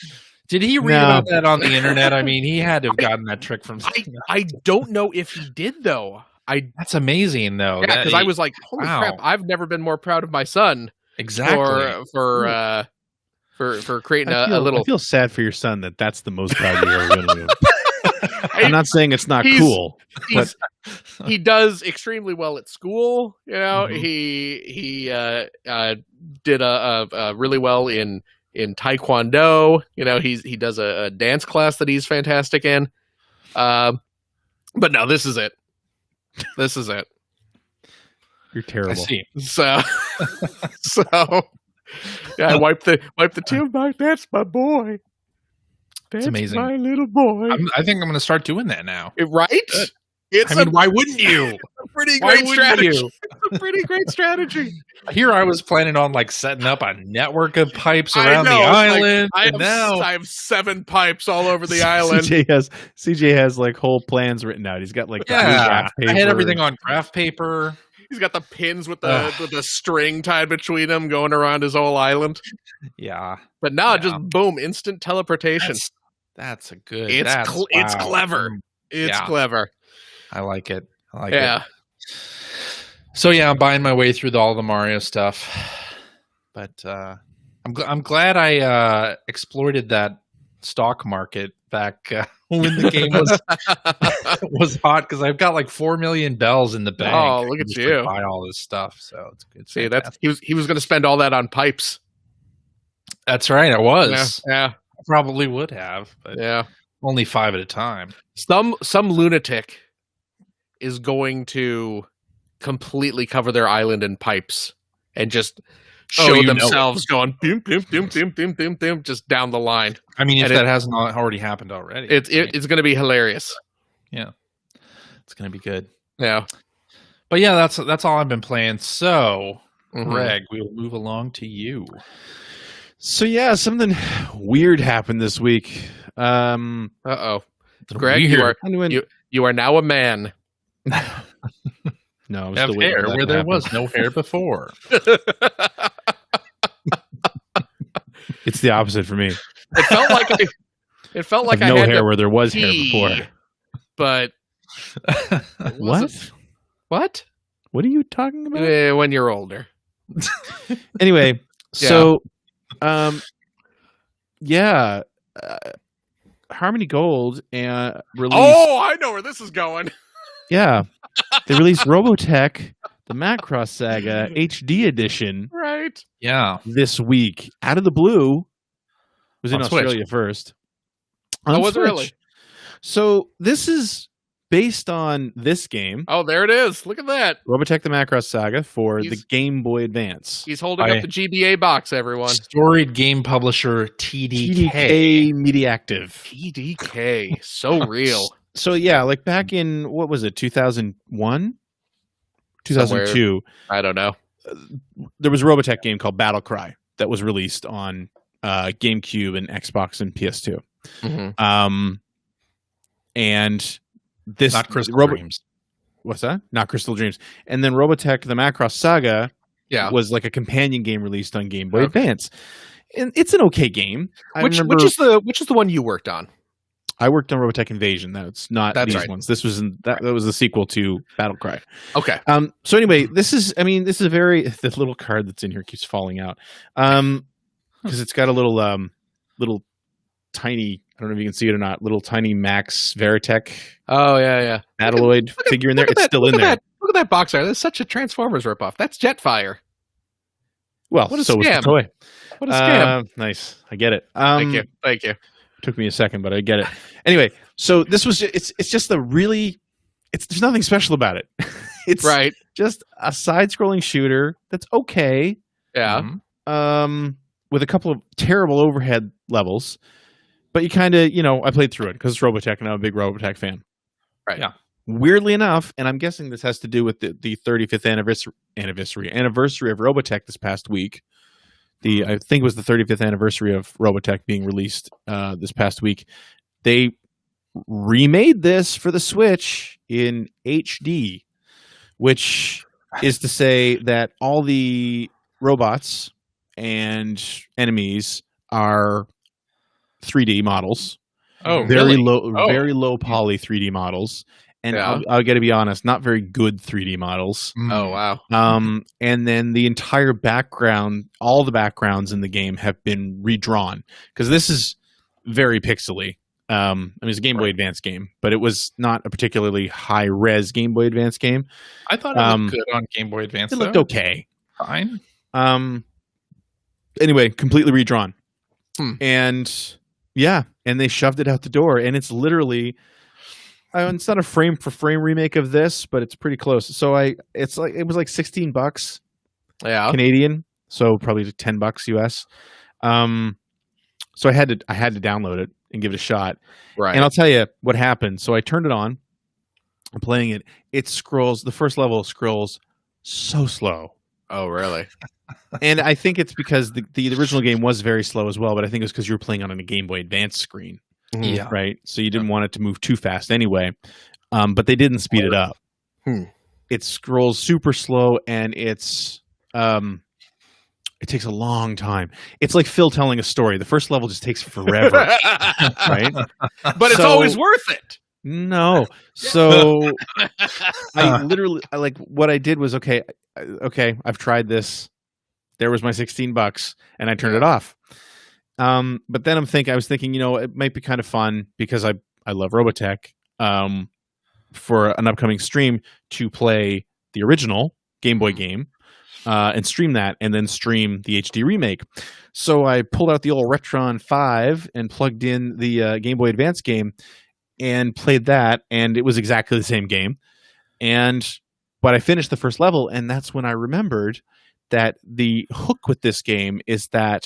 Did he read about that on the internet? I mean, he had to have gotten that trick from. I don't know if he did though. That's amazing though. Yeah, because I was like, holy crap! I've never been more proud of my son. Exactly for creating a little. I feel sad for your son that's the most proud you're ever going to be. I'm not saying it's not cool, but he does extremely well at school. You know, he did a really well in Taekwondo. You know, he does a dance class that he's fantastic in. But no, this is it. This is it. You're terrible. I see. So yeah, I wipe the tip. That's my boy. That's amazing. My little boy. I think I'm going to start doing that now. Right? Why wouldn't you? A pretty great strategy. It's a pretty great strategy. Here I was planning on like setting up a network of pipes around the island. Like, I have 7 pipes all over the island. CJ has like whole plans written out. He's got like graph paper. I had everything on graph paper. He's got the pins with the string tied between them going around his whole island. Yeah. But now just boom, instant teleportation. That's a good. It's clever. It's clever. I like it. Yeah. So yeah, I'm buying my way through all the Mario stuff, but I'm glad I exploited that stock market back when the game was hot, because I've got like 4 million bells in the bank. Oh, look at you! Buy all this stuff, so it's good. See, he was going to spend all that on pipes. That's right. I was. Yeah. I probably would have, but only 5 at a time. Some lunatic is going to completely cover their island in pipes and just show themselves going boom, boom, boom, boom, boom, boom, boom, just down the line. I mean, if that hasn't already happened already, it's going to be hilarious. Yeah, it's going to be good. Yeah, but yeah, that's all I've been playing. So, Greg, we will move along to you. So yeah, something weird happened this week. Greg, you are now a man. No, have hair where there was no hair before. It's the opposite for me. It felt like I no had hair where there was hair before. But what? What? What are you talking about? When you're older. Anyway, so Harmony Gold released. Oh, I know where this is going. Yeah, they released Robotech, the Macross Saga HD edition. Right. Yeah. This week, out of the blue, was in Australia first. Was it really? So this is based on this game. Oh, there it is. Look at that. Robotech, the Macross Saga for the Game Boy Advance. He's holding up the GBA box, everyone. Storied game publisher TDK. TDK Mediactive. TDK. So real. So yeah, like back in, what was it, 2001? 2002. Somewhere, I don't know. There was a Robotech game called Battle Cry that was released on GameCube and Xbox and PS2. And this... Not Crystal Dreams. What's that? Not Crystal Dreams. And then Robotech, the Macross Saga was like a companion game released on Game Boy Advance. And it's an okay game. Which is the one you worked on? I worked on Robotech Invasion. That's not these ones. This was that was the sequel to Battle Cry. Okay. So anyway, this is a the little card that's in here keeps falling out. Because it's got a little tiny, I don't know if you can see it or not, little tiny Max Veritech. Oh yeah. Metalloid figure in there. It's still in there. Look at that box art. That's such a Transformers ripoff. That's Jetfire. Well, what a so was the scam. toy. What a scam. Nice. I get it. Thank you. Took me a second, but I get it. Anyway, so this was it's just there's nothing special about it. It's right. just a side-scrolling shooter that's okay. Yeah. With a couple of terrible overhead levels, but you kind of, I played through it because it's Robotech and I'm a big Robotech fan. Right. Yeah. Weirdly enough, and I'm guessing this has to do with the 35th anniversary of Robotech this past week. I think it was the 35th anniversary of Robotech being released this past week. They remade this for the Switch in HD, which is to say that all the robots and enemies are 3D models. Oh, very really? Very low poly 3D models. And I'll got to be honest, not very good 3D models. Oh, wow. And then the entire background, all the backgrounds in the game have been redrawn because this is very pixely. It's a Game Boy Advance game, but it was not a particularly high-res Game Boy Advance game. I thought it looked good on Game Boy Advance. It looked okay. Fine. Anyway, completely redrawn. And yeah, and they shoved it out the door, and it's literally... it's not a frame for frame remake of this, but it's pretty close. So it was like $16 Canadian, so probably $10 US. So I had to download it and give it a shot. Right. And I'll tell you what happened. So I turned it on. I'm playing it. It scrolls. The first level scrolls so slow. Oh, really? And I think it's because the original game was very slow as well, but I think it was because you were playing on a Game Boy Advance screen. Yeah. Right. So you didn't want it to move too fast anyway. But they didn't speed it up. It scrolls super slow, and it takes a long time. It's like Phil telling a story. The first level just takes forever. Right? But it's always worth it. No. So what I did was, okay, I've tried this. There was my $16 and I turned it off. But then I was thinking, it might be kind of fun because I love Robotech, for an upcoming stream to play the original Game Boy game, and stream that, and then stream the HD remake. So I pulled out the old Retron 5 and plugged in the Game Boy Advance game and played that, and it was exactly the same game. But I finished the first level, and that's when I remembered that the hook with this game is that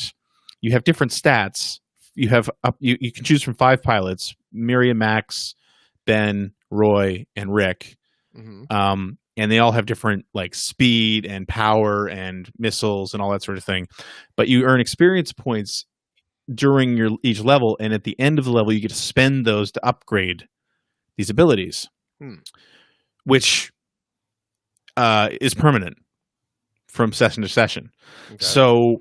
you have different stats. You have you can choose from 5 pilots: Miriam, Max, Ben, Roy, and Rick. And they all have different speed and power and missiles and all that sort of thing. But you earn experience points during each level, and at the end of the level, you get to spend those to upgrade these abilities, which is permanent from session to session. Okay. So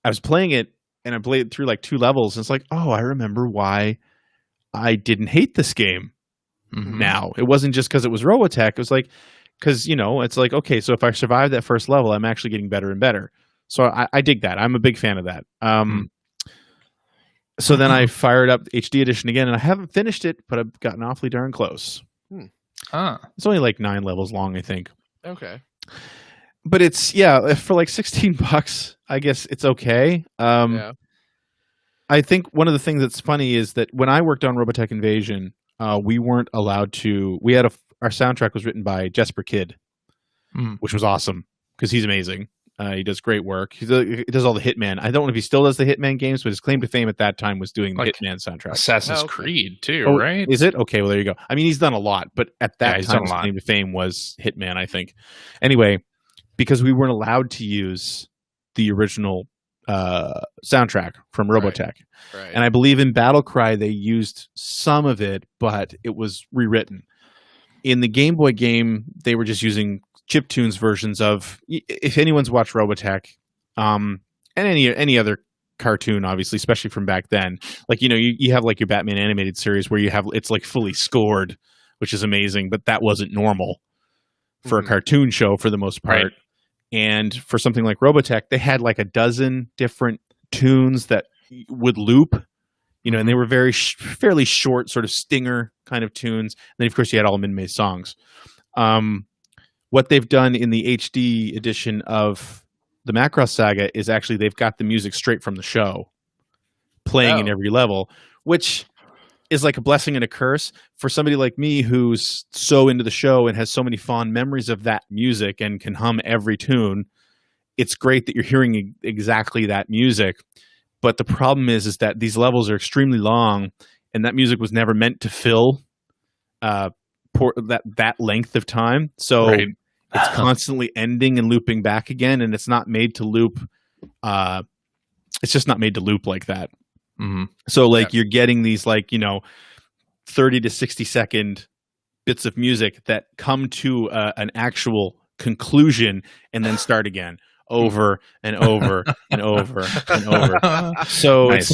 I was playing it, and I played through 2 levels, and it's like, oh, I remember why I didn't hate this game. Now it wasn't just because it was Robotech. It was because it's like, okay, so if I survive that first level, I'm actually getting better and better. So I dig that. I'm a big fan of that. So then I fired up HD edition again, and I haven't finished it, but I've gotten awfully darn close. It's only 9 levels long, I think. Okay. But it's for $16, I guess it's okay. I think one of the things that's funny is that when I worked on Robotech Invasion, we weren't allowed to. Our soundtrack was written by Jesper Kidd, which was awesome because he's amazing. He does great work. He does all the Hitman. I don't know if he still does the Hitman games, but his claim to fame at that time was doing the Hitman soundtrack. Assassin's Creed too, right? Is it? Okay, well there you go. I mean, he's done a lot, but at that time, his claim to fame was Hitman, I think. Anyway, because we weren't allowed to use the original soundtrack from Robotech. Right. And I believe in Battlecry they used some of it, but it was rewritten. In the Game Boy game, they were just using chiptunes versions of, if anyone's watched Robotech, and any other cartoon, obviously, especially from back then, you have your Batman animated series where it's fully scored, which is amazing, but that wasn't normal for a cartoon show for the most part. Right. And for something like Robotech, they had a dozen different tunes that would loop, and they were fairly short, sort of stinger kind of tunes. And then, of course, you had all Min-May songs. What they've done in the HD edition of the Macross Saga is actually they've got the music straight from the show playing in every level, which is like a blessing and a curse for somebody like me who's so into the show and has so many fond memories of that music and can hum every tune. It's great that you're hearing exactly that music. But the problem is that these levels are extremely long, and that music was never meant to fill that length of time. So it's constantly ending and looping back again, and it's not made to loop. It's just not made to loop like that. Mm-hmm. So you're getting these 30 to 60 second bits of music that come to an actual conclusion and then start again over and over and over and over. So It's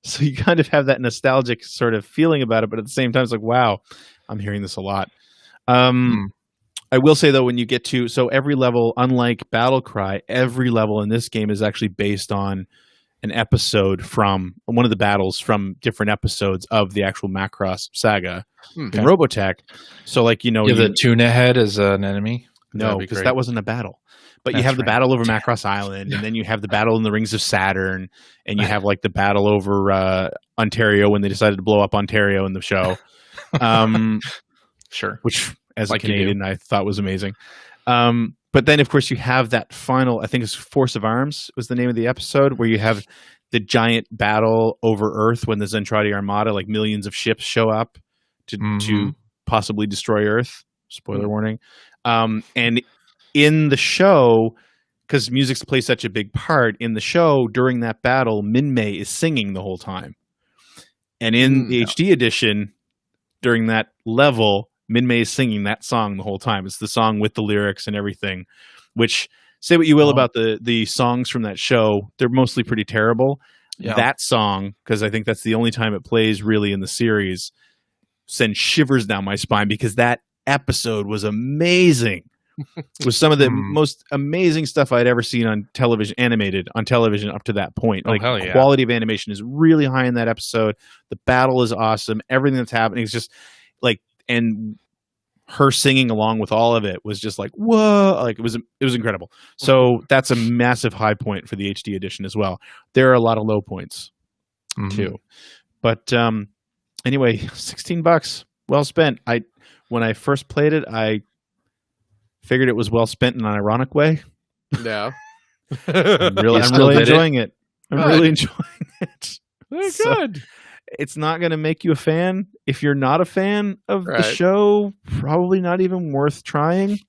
so you kind of have that nostalgic sort of feeling about it, but at the same time it's like, wow, I'm hearing this a lot. I will say though, when you get to every level, unlike Battle Cry, every level in this game is actually based on an episode from one of the battles from different episodes of the actual Macross Saga in Robotech. So the tuna head as an enemy? No, because that wasn't a battle. But you have the battle over Macross Island, and then you have the battle in the Rings of Saturn, and you have the battle over Ontario when they decided to blow up Ontario in the show. Sure. Which, as a Canadian, I thought was amazing. But then, of course, you have that final, I think it's Force of Arms was the name of the episode, where you have the giant battle over Earth when the Zentradi Armada, millions of ships show up to possibly destroy Earth. Spoiler warning. And in the show, because music plays such a big part, in the show, during that battle, Min-Mei is singing the whole time. And in the HD edition, during that level, Min-Mei is singing that song the whole time. It's the song with the lyrics and everything, which, say what you will about the songs from that show, they're mostly pretty terrible. Yeah. That song, because I think that's the only time it plays really in the series, sends shivers down my spine because that episode was amazing. It was some of the most amazing stuff I'd ever seen on television, animated on television up to that point. Quality of animation is really high in that episode. The battle is awesome. Everything that's happening is just and her singing along with all of it was just whoa, it was incredible. So that's a massive high point for the HD edition as well. There are a lot of low points too. But anyway, $16, well spent. When I first played it, I figured it was well spent in an ironic way. Yeah. I'm really enjoying it. I'm really enjoying it. Good. It's not going to make you a fan. If you're not a fan of the show, probably not even worth trying.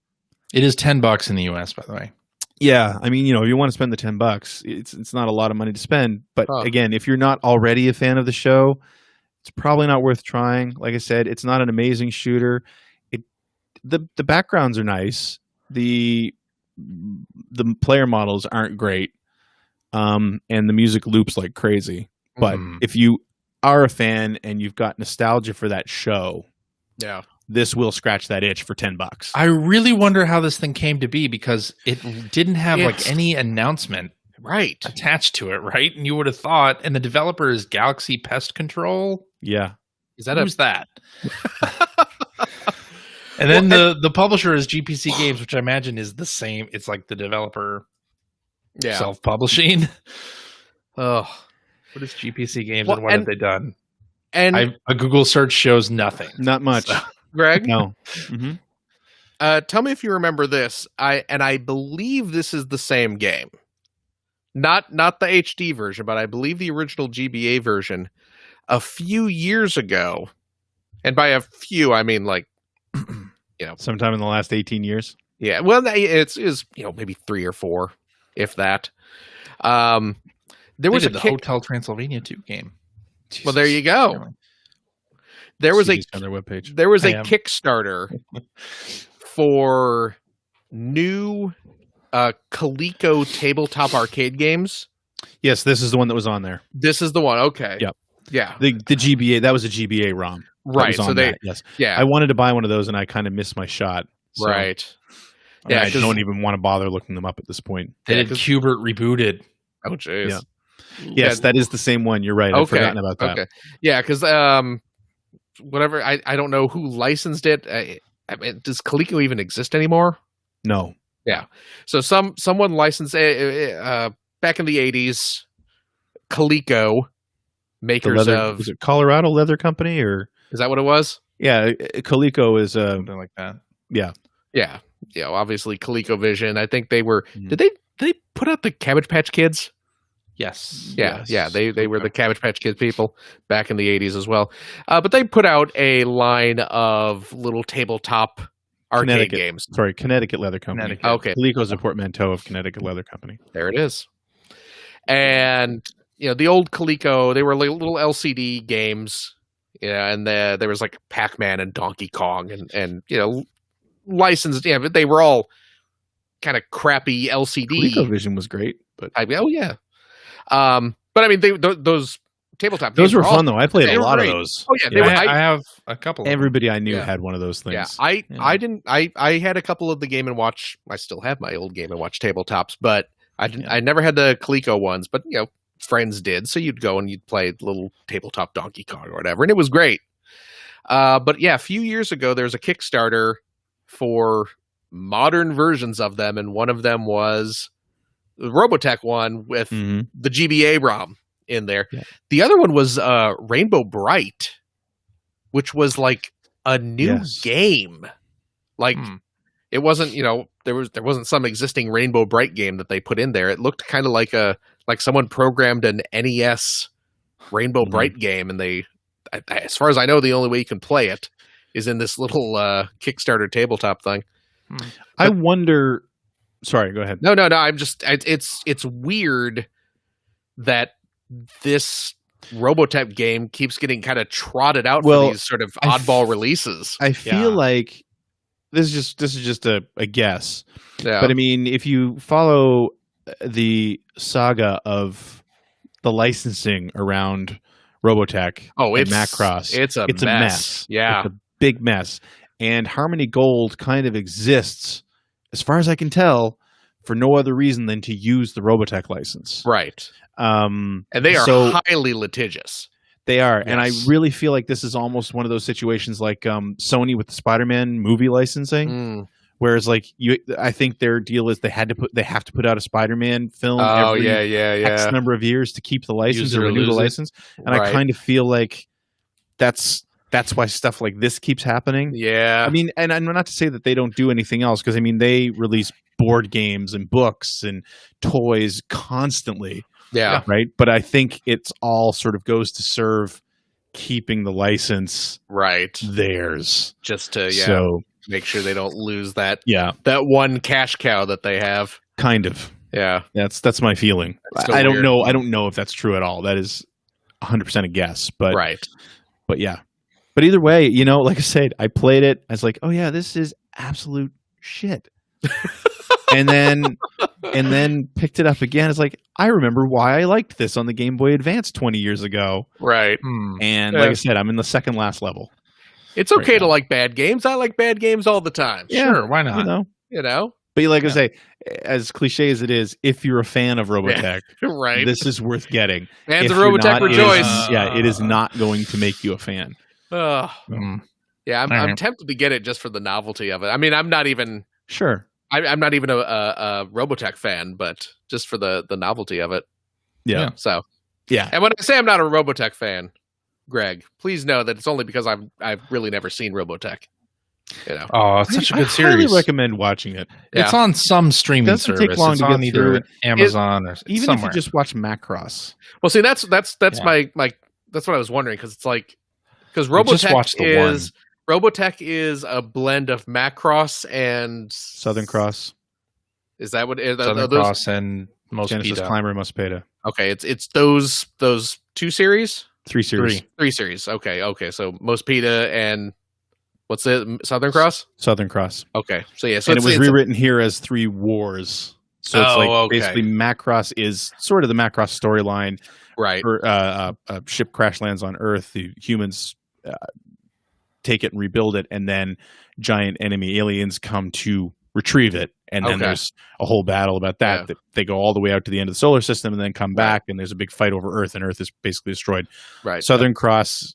It is $10 in the US, by the way. Yeah. I mean, if you want to spend the $10, it's not a lot of money to spend. But again, if you're not already a fan of the show, it's probably not worth trying. Like I said, it's not an amazing shooter. The backgrounds are nice. The player models aren't great. And the music loops like crazy. But if you are a fan and you've got nostalgia for that show, this will scratch that itch for $10. I really wonder how this thing came to be, because it didn't have any announcement attached to it, right? And you would have thought, and the developer is Galaxy Pest Control. Yeah. Who's that? And then the publisher is GPC Games, which I imagine is the same. It's like the developer self-publishing. Oh, what is GPC Games and what have they done? And a Google search shows nothing. Not much. So, Greg? No. Tell me if you remember this. I believe this is the same game. Not the HD version, but I believe the original GBA version a few years ago. And by a few, I mean sometime in the last 18 years. Yeah. Well, it's maybe 3 or 4, if that. There was the Hotel Transylvania 2 game. Jesus. Well, there you go. There was on their webpage. There was a Kickstarter for new Coleco tabletop arcade games. Yes, this is the one that was on there. This is the one. Okay. Yep. Yeah. The GBA, that was a GBA ROM. Right. So yes. I wanted to buy one of those and I kind of missed my shot. So, right. Yeah. I don't even want to bother looking them up at this point. They did Qbert rebooted. Oh, jeez. Yeah. Yes, that is the same one. You're right. I've forgotten about that. Okay. Yeah, because whatever, I don't know who licensed it. I mean, does Coleco even exist anymore? No. Yeah. So someone licensed back in the 80s, Coleco, makers of... Is it Colorado Leather Company, or... Is that what it was? Yeah, Coleco is... Something like that. Yeah. Yeah. Yeah, obviously ColecoVision. I think they were... Did they put out the Cabbage Patch Kids? Yes. Yeah, yeah. They were the Cabbage Patch Kids people back in the 80s as well. But they put out a line of little tabletop arcade games. Sorry, Connecticut Leather Company. Connecticut. Okay. Coleco's a portmanteau of Connecticut Leather Company. There it is. And, the old Coleco, they were like little LCD games. Yeah, and there was like Pac-Man and Donkey Kong and licensed. Yeah, but they were all kind of crappy LCD. ColecoVision was great, but yeah. But I mean, those tabletop those games were fun though. I played a lot of those. Oh yeah, I have a couple. Everybody I knew had one of those things. Yeah, I had a couple of the Game & Watch. I still have my old Game & Watch tabletops, but I never had the Coleco ones. But friends did, so you'd go and you'd play little tabletop Donkey Kong or whatever, and it was great. But yeah, a few years ago, there was a Kickstarter for modern versions of them, and one of them was the Robotech one with the GBA ROM in there. Yeah. The other one was Rainbow Bright, which was like a new game. Like it wasn't, there wasn't some existing Rainbow Bright game that they put in there. It looked kind of like someone programmed an NES Rainbow Bright game, and they, as far as I know, the only way you can play it is in this little Kickstarter tabletop thing. I wonder. Sorry, go ahead. No. I'm just. It's weird that this Robotech game keeps getting kind of trotted out for these sort of oddball releases. I feel like this is just a guess. Yeah. But I mean, if you follow the saga of the licensing around Robotech and Macross, it's a mess. Yeah, it's a big mess. And Harmony Gold kind of exists, as far as I can tell, for no other reason than to use the Robotech license. Right. And they are highly litigious. They are. Yes. And I really feel like this is almost one of those situations like Sony with the Spider-Man movie licensing. Whereas I think their deal is they have to put out a Spider-Man film every X number of years to keep the license or renew the license. And I kind of feel like that's why stuff like this keeps happening. Yeah. I mean, and I'm not to say that they don't do anything else, because I mean, they release board games and books and toys constantly. Yeah. Right. But I think it's all sort of goes to serve keeping the license theirs. Just to, make sure they don't lose that one cash cow that they have. Kind of. Yeah. That's my feeling. I don't know. I don't know if that's true at all. That is 100% a guess. But But yeah. But either way, like I said, I played it. I was like, oh yeah, this is absolute shit. and then picked it up again. It's like, I remember why I liked this on the Game Boy Advance 20 years ago. Right. And like I said, I'm in the second last level. It's okay to like bad games. I like bad games all the time. Yeah, sure, why not? But I say, as cliche as it is, if you're a fan of Robotech, this is worth getting. Fans of Robotech rejoice. It is not going to make you a fan. Yeah, I'm tempted to get it just for the novelty of it. I mean, I'm not even I'm not even a Robotech fan, but just for the novelty of it. Yeah. So yeah. And when I say I'm not a Robotech fan, Greg, please know that it's only because I've really never seen Robotech. Oh, it's such a good series. I highly recommend watching it. It's on some streaming service. Take long it's to on get either through Amazon or even somewhere. if you just watch Macross. Well, see, that's my that's what I was wondering, because it's like, because Robotech is a blend of Macross and Southern Cross. Is that what Southern Cross and Most Genesis Climber Mospeda? Okay, it's those two series. Three series. Three series. Okay. So Mospeda and what's it? Southern Cross. Southern Cross. Okay. So yeah. So and it was rewritten here as Three Wars. So it's basically Macross is sort of the Macross storyline. Right. For, a ship crash lands on Earth. The humans take it and rebuild it, and then giant enemy aliens come to retrieve it. And then there's a whole battle about that. That they go all the way out to the end of the solar system and then come back, and there's a big fight over Earth, and Earth is basically destroyed. Right. Southern Cross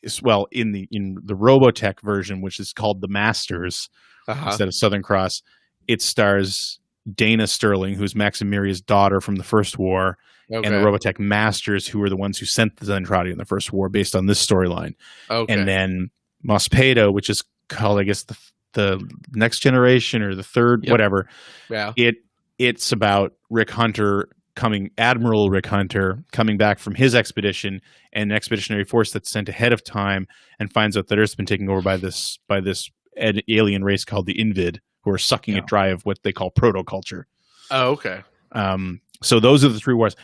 is in the Robotech version, which is called the Masters instead of Southern Cross, it stars Dana Sterling, who's Max and Miria's daughter from the First War, and the Robotech Masters, who were the ones who sent the Zentradi in the First War, based on this storyline. Okay. And then Mospedo, which is called, I guess, the Next Generation or the third, whatever. Yeah. It's about Admiral Rick Hunter coming back from his expedition, and an expeditionary force that's sent ahead of time and finds out that Earth's been taken over by this alien race called the Invid, who are sucking it dry of what they call proto-culture. Oh, okay. So those are the 3 wars.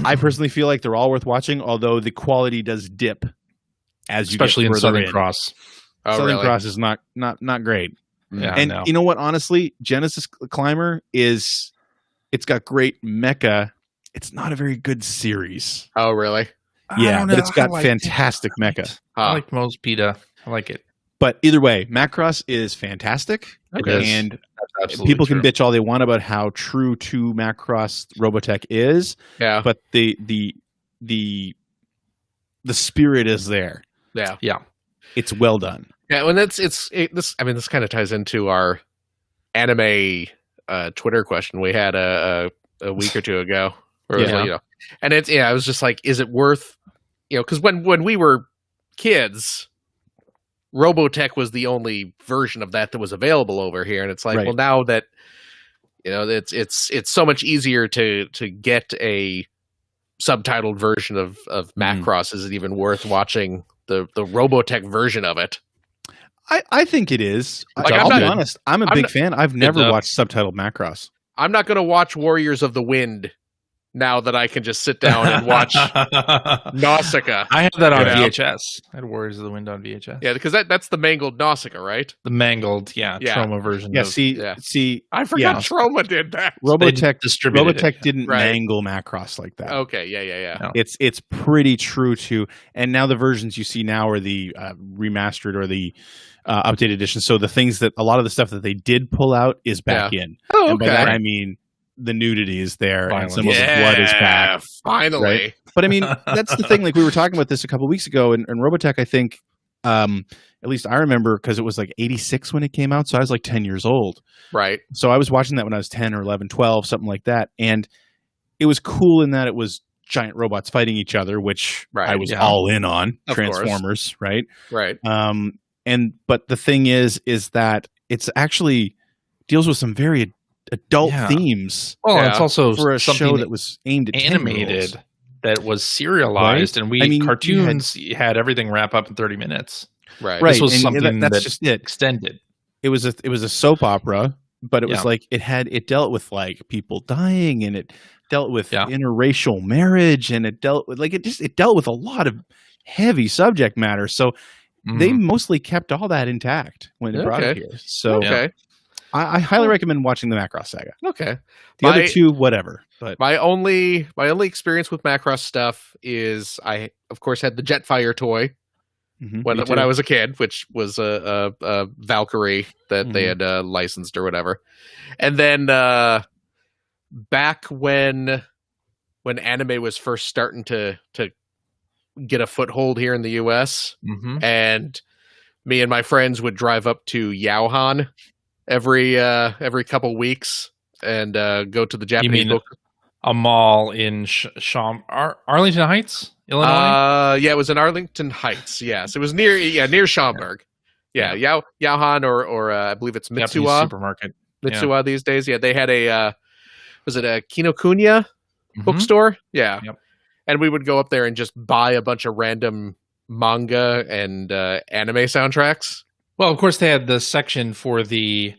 I personally feel like they're all worth watching, although the quality does dip as you especially get in Southern in. Cross. Oh, Southern really? Cross is not great. Yeah, and you know what? Honestly, Genesis Climber it's got great mecha. It's not a very good series. Oh, really? Yeah, but it's got fantastic mecha. I like Mospedo. I like it. But either way, Macross is fantastic. Okay. And people can bitch all they want about how true to Macross Robotech is. Yeah. But the spirit is there. Yeah. Yeah. It's well done. Yeah, when this kind of ties into our anime Twitter question we had a week or two ago. And I was just like, is it worth, because when we were kids, Robotech was the only version of that was available over here, and it's like, well, now that it's so much easier to get a subtitled version of Macross. Is it even worth watching the Robotech version of it? I think it is. Like, I'll be honest. I'm a big fan. I've never watched subtitled Macross. I'm not going to watch Warriors of the Wind now that I can just sit down and watch Nausicaa. I had that on VHS. I had Warriors of the Wind on VHS. Yeah, because that's the mangled Nausicaa, right? The mangled, Trauma version. Yeah, see, I forgot Trauma did that. Robotech didn't mangle Macross like that. Okay, yeah. No. It's pretty true to, and now the versions you see now are the remastered or the updated edition. So the things that a lot of the stuff that they did pull out is back in. Oh, okay. And by that I mean the nudity is there and some of the blood is back. Finally. Right? But I mean, that's the thing. Like, we were talking about this a couple of weeks ago, and Robotech, I think, at least I remember, because it was like 86 when it came out, so I was like 10 years old. Right. So I was watching that when I was 10 or 11, 12, something like that. And it was cool in that it was giant robots fighting each other, which I was all in on. Of Transformers, course. Right? But the thing is that it's actually deals with some very adult themes. Well, it's also for a show that was aimed at animated, that was serialized, and cartoons had everything wrap up in 30 minutes. Right. This was something that's just it. Extended. It was a soap opera, but it was like it dealt with like people dying, and it dealt with interracial marriage, and it dealt with it dealt with a lot of heavy subject matter. So they mostly kept all that intact when they brought it here. So I highly recommend watching the Macross saga. Okay. The other two, whatever. But my only experience with Macross stuff is I, of course, had the Jetfire toy when I was a kid, which was a Valkyrie that they had licensed or whatever. And then back when anime was first starting to get a foothold here in the US, and me and my friends would drive up to Yaohan every couple weeks and go to the Japanese book. A mall in Arlington Heights, Illinois? Yeah, it was in Arlington Heights. Yes, it was near Schaumburg. Yeah, Yaohan or I believe it's Mitsuwa Japanese supermarket. Mitsuwa these days. Yeah, they had was it a Kinokuniya bookstore? Yeah. Yep. And we would go up there and just buy a bunch of random manga and anime soundtracks. Well, of course, they had the section for the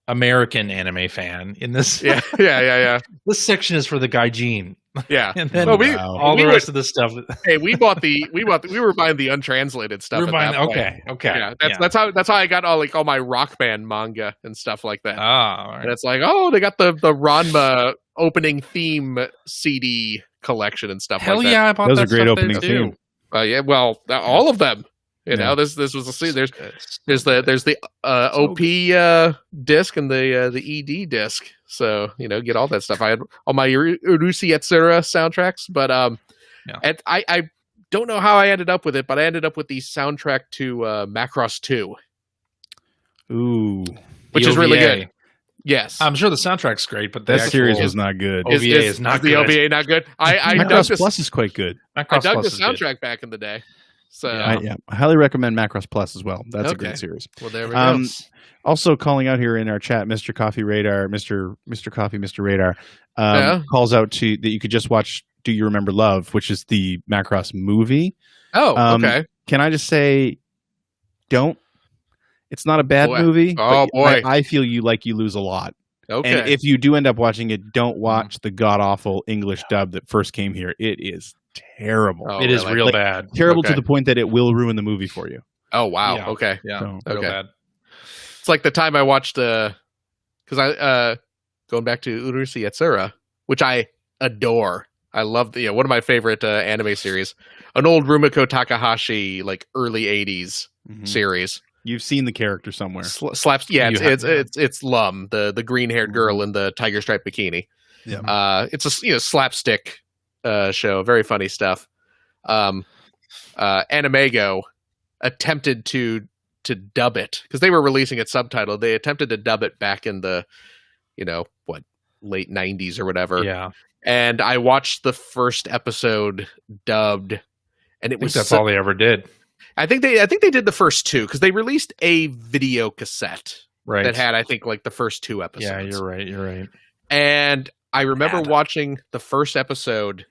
American anime fan in this. Yeah. This section is for the gaijin. Yeah. And then all the rest of the stuff. Hey, we were buying the untranslated stuff. Okay. Yeah, that's how I got all my Rock Band manga and stuff like that. All right. And it's like, they got the Ranma opening theme CD collection and stuff. Hell like that. Yeah, I bought those that are great stuff opening too. theme. Well, all of them. You know, this was there's the OP disc and the ED disc. So get all that stuff. I had all my Urusi Etsura soundtracks, but and I don't know how I ended up with it, but I ended up with the soundtrack to Macross 2. Ooh, which is really good. Yes, I'm sure the soundtrack's great, but that series was not good. OVA is not good. The OVA not good. Macross Plus is quite good. I dug the soundtrack back in the day. So I highly recommend Macross Plus as well. That's a great series. Well, there we go. Also calling out here in our chat, Mr. Coffee Radar, Mr. Coffee, Mr. Radar, calls out to that you could just watch Do You Remember Love, which is the Macross movie. Oh, okay. Can I just say, don't. It's not a bad movie. Oh, boy. I feel you lose a lot. Okay. And if you do end up watching it, don't watch the god-awful English dub that first came here. It is terrible. Oh, it is real bad. Terrible to the point that it will ruin the movie for you. Oh, wow. Yeah. Okay. Yeah. So, real bad. It's like the time I watched because going back to Urushi Yatsura, which I adore. I love one of my favorite anime series, an old Rumiko Takahashi early 80s series. You've seen the character somewhere. Slaps, yeah, it's Lum, the green-haired girl in the tiger stripe bikini. Yeah. It's a slapstick show, very funny stuff. Animego attempted to dub it because they were releasing it subtitled. They attempted to dub it back in the late 90s or whatever. Yeah. And I watched the first episode dubbed, and it was that's all they ever did. I think they did the first two because they released a video cassette that had the first two episodes. Yeah, you're right. And I remember watching the first episode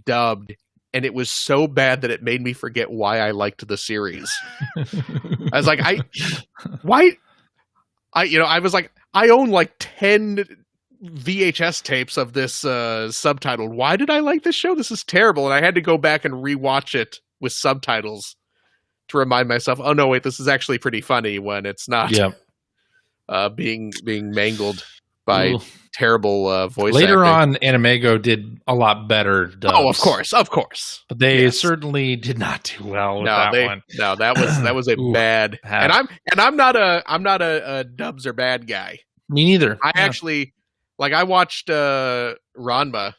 dubbed, and it was so bad that it made me forget why I liked the series. I was like, I own 10 VHS tapes of this subtitled. Why did I like this show? This is terrible. And I had to go back and rewatch it with subtitles to remind myself, oh no, wait, this is actually pretty funny when it's not being mangled by terrible voice Later acting. on, Animego did a lot better dubs. Oh, of course. But they certainly did not do well with that one. No, that was a bad. And I'm not a dubs or bad guy. Me neither. I actually I watched Ranma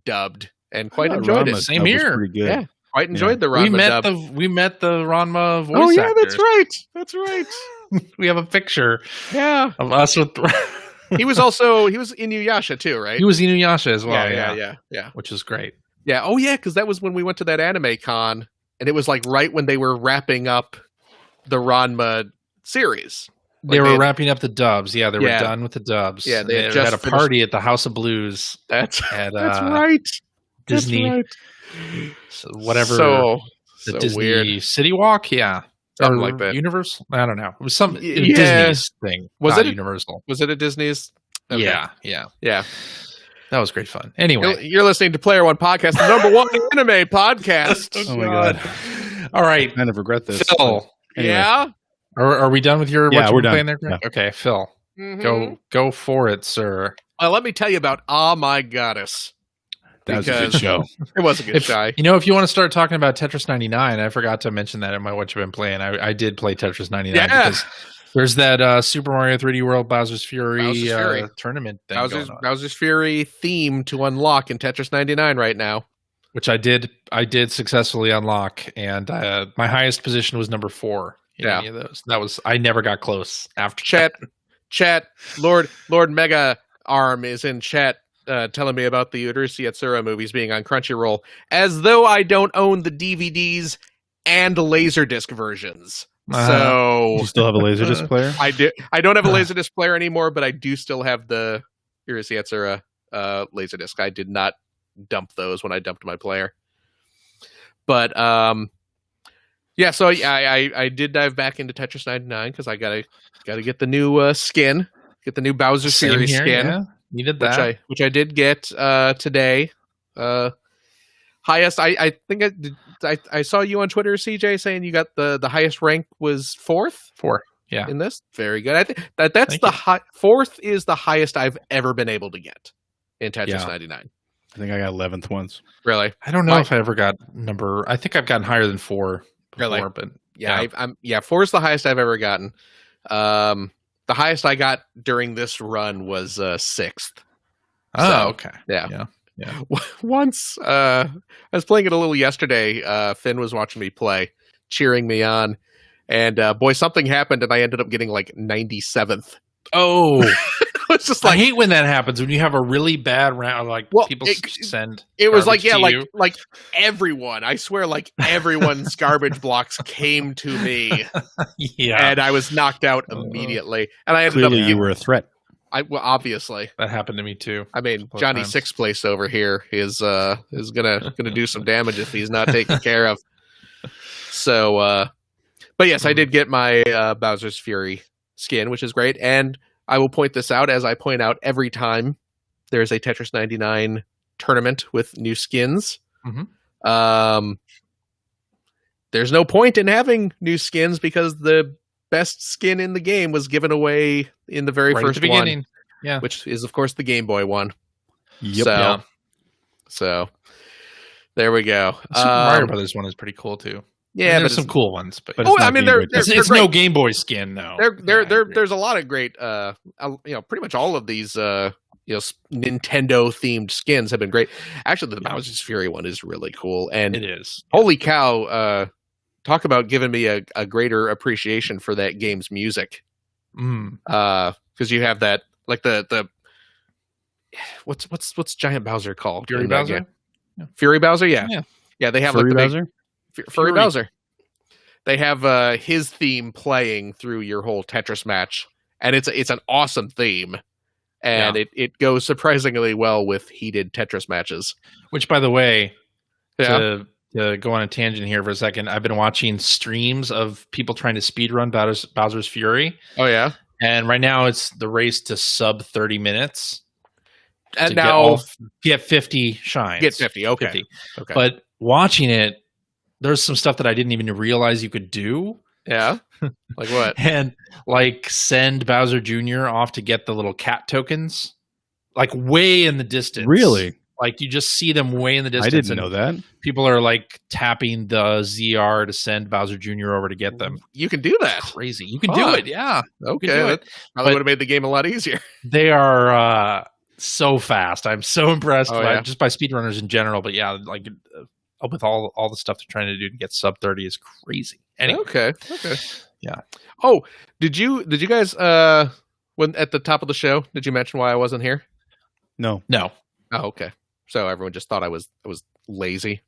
dubbed and quite enjoyed it. Same here. Pretty good. Yeah. Quite enjoyed the Ranma dub. We met the Ranma voice actor. Oh yeah, actors. that's right. We have a picture of us with he was Inuyasha too, right? He was Inuyasha as well. Yeah. Which is great. Yeah. Oh yeah, because that was when we went to that anime con, and it was right when they were wrapping up the Ranma series. They were wrapping up the dubs. Yeah, they were done with the dubs. Yeah, they had a party at the House of Blues. That's right. Disney. That's right. So whatever. So Disney weird. City Walk, something like that. Universal. I don't know. It was some Disney's thing. Was it Universal? Was it a Disney's? Okay. Yeah. That was great fun. Anyway, you're listening to Player One Podcast, the number one anime podcast. Oh my god! All right, I kind of regret this. Phil, anyway. Yeah. Are we done with your? Yeah, we're done. Playing there? Yeah. Okay, Phil, go for it, sir. Let me tell you about Oh My Goddess. That was a good show. It was a good show. If you want to start talking about Tetris 99, I forgot to mention that in my What You've Been Playing. I did play Tetris 99 because there's that Super Mario 3D World Bowser's Fury tournament thing going on. Bowser's Fury theme to unlock in Tetris 99 right now. Which I did successfully unlock, and my highest position was number 4 in any of those. I never got close after Chat. Lord Mega Arm is in chat. Telling me about the Urushi Yatsura movies being on Crunchyroll, as though I don't own the DVDs and Laserdisc versions. So you still have a Laserdisc player? I do. I don't have a Laserdisc player anymore, but I do still have the Urushi Yatsura Laserdisc. I did not dump those when I dumped my player. But I did dive back into Tetris 99 because I gotta get the new skin, get the new Bowser Fury skin. Yeah. Needed that, which I did get today. Highest, I think I saw you on Twitter, CJ, saying you got the highest rank was 4th. 4, yeah. In this, very good. I think that's the 4th is the highest I've ever been able to get in Tetris 99. I think I got 11th once. Really? I don't know if I ever got number. I think I've gotten higher than 4 before, really? But yeah, 4 is the highest I've ever gotten. The highest I got during this run was 6th. Oh, okay. Yeah. Once I was playing it a little yesterday. Finn was watching me play, cheering me on, and boy, something happened, and I ended up getting 97th. Oh, it's just like I hate when that happens when you have a really bad round. Like people send. It was like you. like everyone. I swear, like everyone's garbage blocks came to me. Yeah, and I was knocked out immediately. And I ended clearly up. You were a threat. Well, obviously that happened to me too. I mean, Johnny Sixth Place over here is gonna do some damage if he's not taken care of. So, but yes, I did get my Bowser's Fury skin, which is great, and I will point this out as I point out every time there's a Tetris 99 tournament with new skins. Mm-hmm. There's no point in having new skins because the best skin in the game was given away in the very first one, which is of course the Game Boy one. Yep. So there we go. Super Mario Brothers one is pretty cool too. Yeah, there's some cool ones, but I mean, it's no Game Boy skin, no. There's a lot of great, pretty much all of these, Nintendo themed skins have been great. Actually, the Bowser's Fury one is really cool, and it is. Holy cow! Talk about giving me a greater appreciation for that game's music. Because you have that, like the what's Giant Bowser called? Fury Bowser. Yeah. Fury Bowser, yeah. They have Furry like the Bowser. Furry Bowser. They have his theme playing through your whole Tetris match, and it's an awesome theme, and it goes surprisingly well with heated Tetris matches. Which, by the way, to go on a tangent here for a second, I've been watching streams of people trying to speedrun Bowser's Fury. Oh yeah, and right now it's the race to sub 30 minutes. And now get 50 shines. Get 50, okay. 50. Okay. But watching it, there's some stuff that I didn't even realize you could do. Yeah. Like what? And like send Bowser Jr. off to get the little cat tokens, like way in the distance. Really? Like you just see them way in the distance. I didn't know that. People are like tapping the ZR to send Bowser Jr. over to get them. You can do that. Crazy. You can do it. Yeah. Okay. That probably would have made the game a lot easier. They are so fast. I'm so impressed just by speedrunners in general. But yeah, like with all the stuff they're trying to do to get sub 30 is crazy. Anyway. Okay. Yeah. Oh, did you guys when at the top of the show, did you mention why I wasn't here? No. Oh, okay. So everyone just thought I was lazy,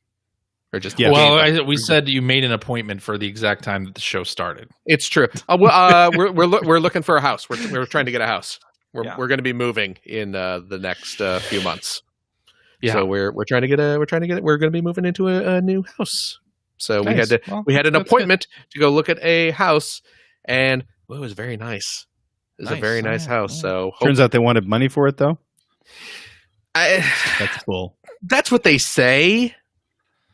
or just we said you made an appointment for the exact time that the show started. It's true. We're looking for a house. We're trying to get a house. We're going to be moving in the next few months. Yeah. So we're going to be moving into a new house. So nice. we had an appointment to go look at a house, and it was very nice. It was a very nice house. Yeah. So turns out they wanted money for it though. That's cool. That's what they say,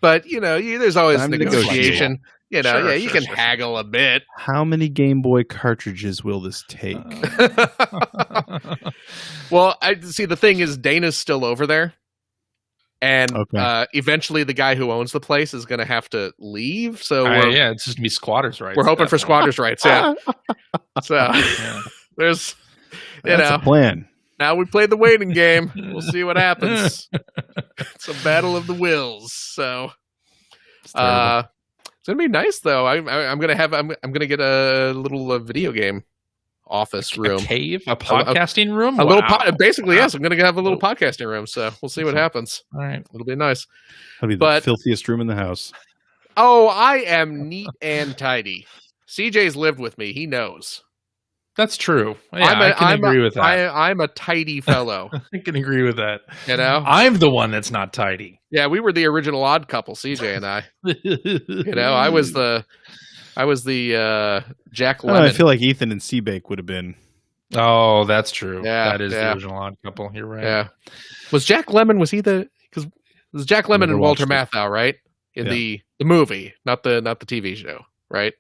but there's always negotiation. You can haggle a bit. How many Game Boy cartridges will this take? Well, I see. The thing is, Dana's still over there, and eventually, the guy who owns the place is going to have to leave. So it's just gonna be squatters' rights. We're hoping for squatters' rights. Yeah. So there's that's a plan. Now we play the waiting game. We'll see what happens. It's a battle of the wills. So, it's gonna be nice though. I'm gonna get a little video game office room, a cave, a podcasting room, a little basically. Yes, I'm gonna have a little podcasting room. So we'll see what happens. All right, it'll be nice. That'll be the filthiest room in the house. Oh, I am neat and tidy. CJ's lived with me. He knows. That's true. Yeah, I can agree with that. I'm a tidy fellow. I can agree with that. I'm the one that's not tidy. Yeah, we were the original odd couple, CJ and I. I was the Jack Lemmon. I feel like Ethan and Seabake would have been. Oh, that's true. Yeah, that is the original odd couple. You're right. Yeah. Was Jack Lemmon? Was he the? Because it was Jack Lemmon and Walter Matthau, right? In the movie, not the TV show, right?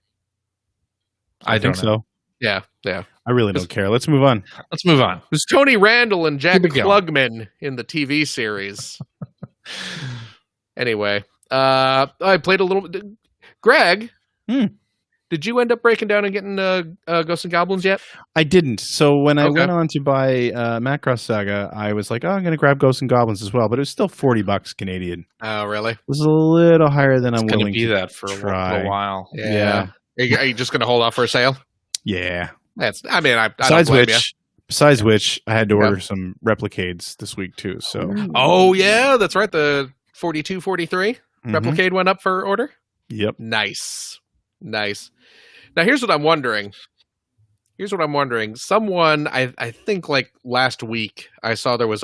I think so. Yeah. I really don't care. Let's move on. It was Tony Randall and Jack Klugman in the TV series. Anyway, I played a little. Greg, did you end up breaking down and getting Ghosts and Goblins yet? I didn't. So when I went on to buy Macross Saga, I was like, I'm going to grab Ghosts and Goblins as well. But it was still $40 Canadian. Oh, really? It was a little higher than I'm willing to be that for a while. Yeah. Are you just going to hold off for a sale? Yeah. I don't Besides blame which, Besides which, I had to order some Replicades this week too. So, oh yeah, that's right. The 4243 Replicade went up for order. Yep. Nice. Now here's what I'm wondering. Someone, I think like last week, I saw there was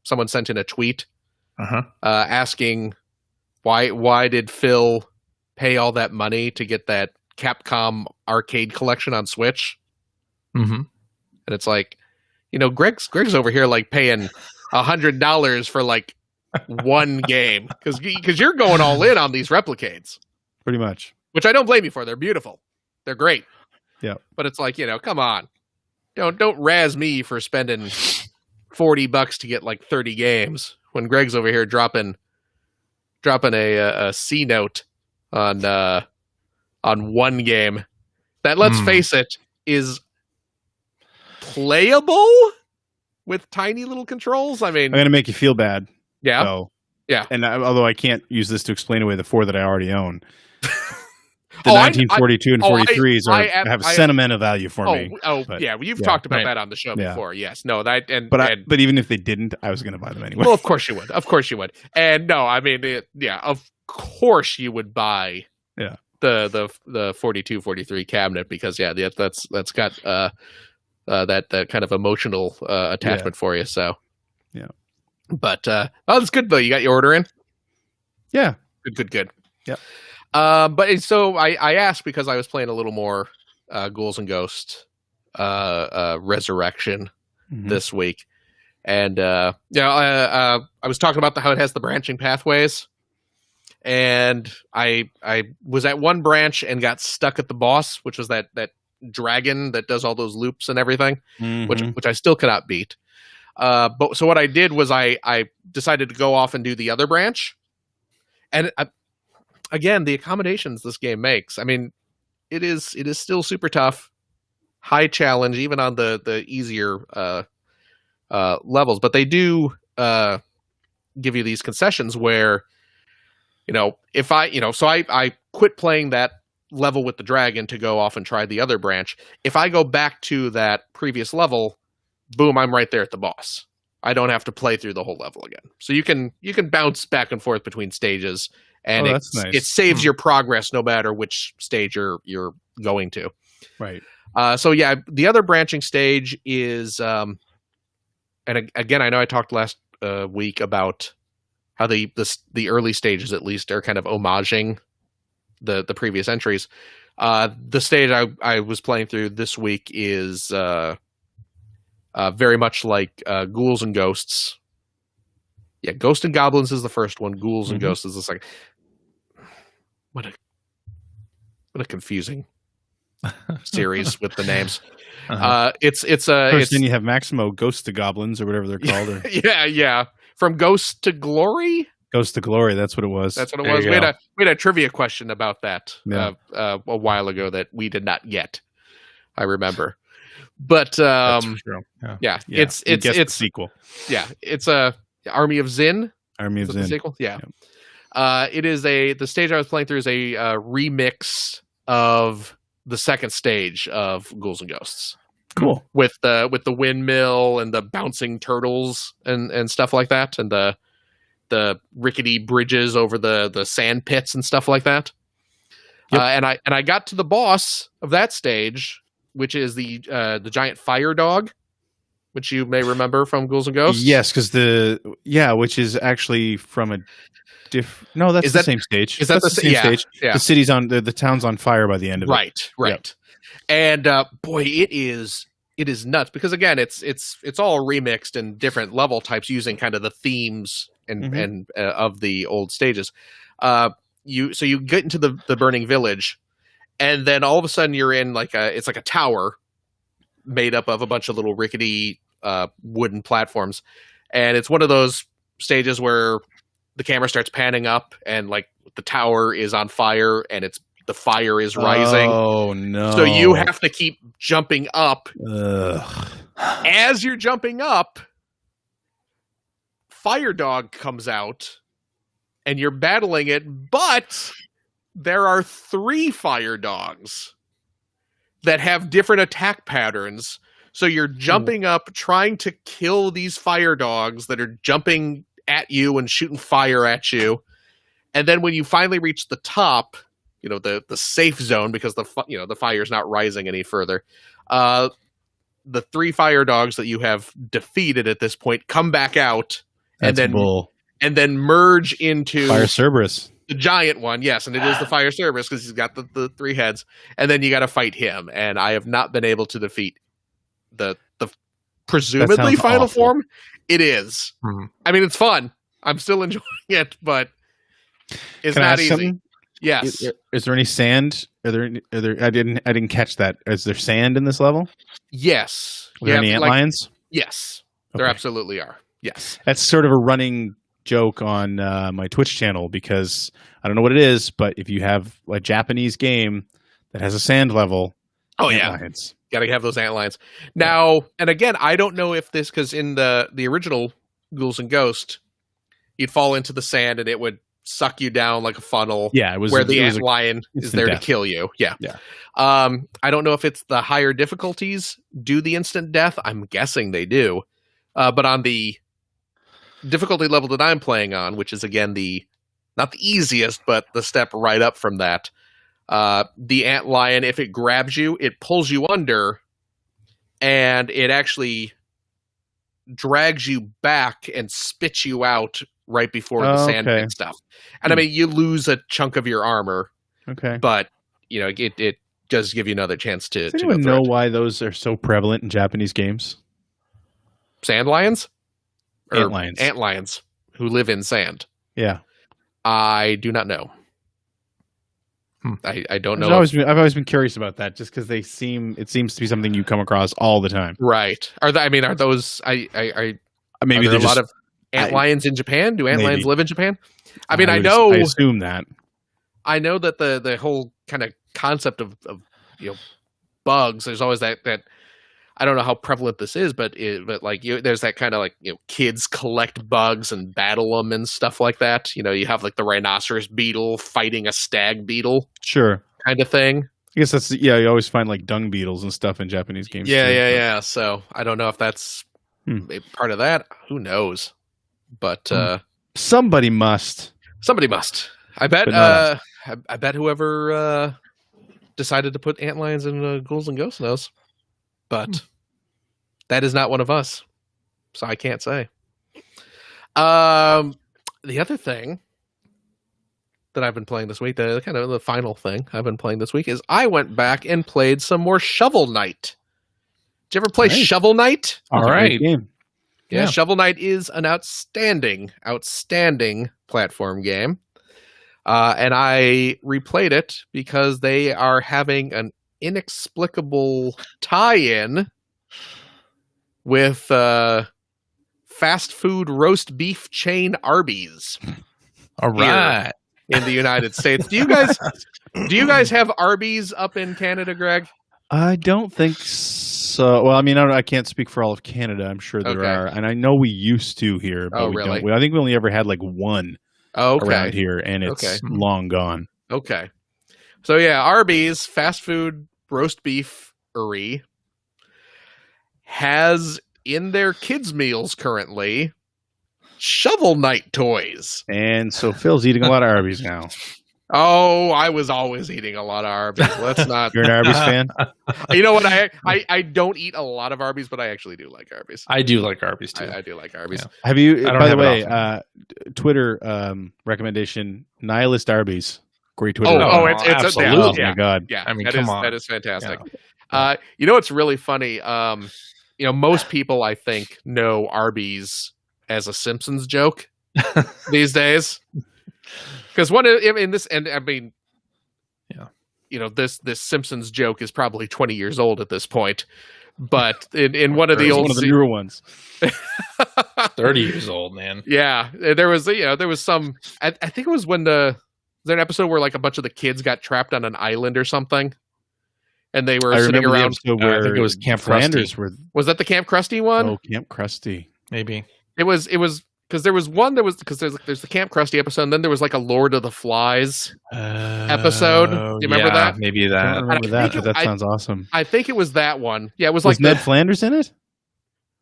someone sent in a tweet asking why did Phil pay all that money to get that Capcom arcade collection on Switch? Mm-hmm. And it's like, Greg's over here like paying $100 for like one game because you're going all in on these Replicades. Pretty much. Which I don't blame you for. They're beautiful. They're great. Yeah. But it's like, come on. Don't razz me for spending $40 to get like 30 games when Greg's over here dropping a C note on one game that, let's face it, is playable with tiny little controls. I mean, I'm gonna make you feel bad. Yeah. So, yeah. And although I can't use this to explain away the 4 that I already own, the 1942 and 43s have sentimental value for me. Yeah, you've talked about that on the show before. Yes, no, but even if they didn't, I was going to buy them anyway. Well, of course you would. And no, I mean, of course you would buy. Yeah. The 42, 43 cabinet because that's got that kind of emotional attachment for you. So yeah. But that's good though. You got your order in. Yeah. Good. Yeah. But so I asked because I was playing a little more Ghouls and Ghosts Resurrection this week, and I was talking about how it has the branching pathways, and I was at one branch and got stuck at the boss, which was that dragon that does all those loops and everything, which I still cannot beat. But so what I did was I decided to go off and do the other branch, and again, the accommodations this game makes. I mean, it is still super tough, high challenge, even on the easier levels. But they do give you these concessions where, if I quit playing that level with the dragon to go off and try the other branch. If I go back to that previous level, boom, I'm right there at the boss. I don't have to play through the whole level again. So you can bounce back and forth between stages. And that's nice. It saves your progress no matter which stage you're going to. Right. So yeah, the other branching stage is, and again, I know I talked last week about how the early stages at least are kind of homaging the previous entries. The stage I was playing through this week is very much like Ghouls and Ghosts. Yeah, Ghost and Goblins is the first one. Ghouls and Ghosts is the second. What a confusing series with the names. Then you have Maximo Ghost to Goblins or whatever they're called. Yeah. From Ghost to Glory. Ghost to Glory. That's what it was. We had a trivia question about that a while ago that we did not get. I remember, but that's true. It's the sequel. Yeah, it's a Army of Zin. Army of Zin. The sequel. Yeah. It is the stage I was playing through is a remix of the second stage of Ghouls and Ghosts. Cool. With the windmill and the bouncing turtles and stuff like that, and the rickety bridges over the sand pits and stuff like that. Yep. And I got to the boss of that stage, which is the giant fire dog, which you may remember from Ghouls and Ghosts. Yes, because which is actually from a no, that's the same stage. Is that the same stage? Yeah. The city's the town's on fire by the end of it. Right. Yep. And boy, it is nuts because again, it's all remixed and different level types using kind of the themes and of the old stages. You get into the burning village, and then all of a sudden you're in it's like a tower made up of a bunch of little rickety wooden platforms, and it's one of those stages where the camera starts panning up and like the tower is on fire and the fire is rising. Oh no. So you have to keep jumping up. Ugh. As you're jumping up, Fire Dog comes out and you're battling it, but there are 3 fire dogs that have different attack patterns. So you're jumping up, trying to kill these fire dogs that are jumping at you and shooting fire at you. And then when you finally reach the top, the safe zone, because the fire's not rising any further, the 3 fire dogs that you have defeated at this point come back out and then merge into Fire Cerberus. The giant one, yes, and it is the Fire Cerberus because he's got the 3 heads, and then you got to fight him. And I have not been able to defeat the presumably final form. It is. Mm-hmm. I mean, it's fun. I'm still enjoying it, but it's not easy. Something? Yes. Is there any sand? Are there? I didn't catch that. Is there sand in this level? Yes. Are there any antlions? Yes, there absolutely are. Yes, that's sort of a running joke on my Twitch channel, because I don't know what it is, but if you have a Japanese game that has a sand level, antlions. Got to have those antlions. Now, and again, I don't know if this, because in the original Ghouls and Ghosts, you'd fall into the sand and it would suck you down like a funnel. Yeah, it was where the antlion is there to kill you. Yeah. I don't know if it's the higher difficulties do the instant death. I'm guessing they do. But on the difficulty level that I'm playing on, which is again not the easiest, but the step right up from that, the antlion, if it grabs you, it pulls you under, and it actually drags you back and spits you out right before the sand pit stuff. And I mean, you lose a chunk of your armor. Okay. But, it does give you another chance to Does anyone know why those are so prevalent in Japanese games? Sand lions? Antlions. Antlions who live in sand. Yeah. I do not know. I don't know. I've always been curious about that, just because it seems to be something you come across all the time. Right. Are those? Maybe there a lot of antlions in Japan? Do antlions live in Japan? I assume that. I know that the whole kind of concept of bugs. There's always that. I don't know how prevalent this is, but there's that kind of kids collect bugs and battle them and stuff like that. You have like the rhinoceros beetle fighting a stag beetle, sure, kind of thing. I guess that's you always find like dung beetles and stuff in Japanese games. Yeah. So I don't know if that's a part of that. Who knows? But somebody must. I bet. I bet whoever decided to put antlions in Ghouls and Ghosts knows. But that is not one of us, so I can't say. The other thing that I've been playing this week, the final thing I've been playing this week, is I went back and played some more Shovel Knight. Did you ever play Shovel Knight? All right. Yeah, Shovel Knight is an outstanding platform game. And I replayed it because they are having an inexplicable tie-in with fast food roast beef chain Arby's. All right. In the United States. Do you guys have Arby's up in Canada, Greg? I don't think so. Well, I mean, I can't speak for all of Canada. I'm sure there are. And I know we used to here, but we don't. I think we only ever had like one around here, and it's long gone. Okay. So yeah, Arby's fast food roast beef-ery has in their kids' meals currently Shovel Knight toys. And so Phil's eating a lot of Arby's now. Oh, I was always eating a lot of Arby's. Let's not. You're an Arby's fan? You know what? I don't eat a lot of Arby's, but I actually do like Arby's. I do like Arby's too. I do like Arby's. Yeah. Have you? By the way, Twitter recommendation: Nihilist Arby's. Great Twitter. It's absolutely. Oh my God. Yeah, I mean, come on. That is fantastic. Yeah. You know what's really funny? Most people I think know Arby's as a Simpsons joke these days. Because this Simpsons joke is probably 20 years old at this point. But in one of the newer ones, 30 years old, man. Yeah, there was some. I think it was when there's an episode where like a bunch of the kids got trapped on an island or something, and they were sitting around. I think it was Camp Krusty. Was that the Camp Krusty one? Oh, Camp Krusty. Maybe it was. because there's the Camp Krusty episode, and then there was like a Lord of the Flies episode. Do you remember that? Maybe that. I don't remember that, but that sounds awesome. I think it was that one. Yeah, it was like Ned Flanders in it?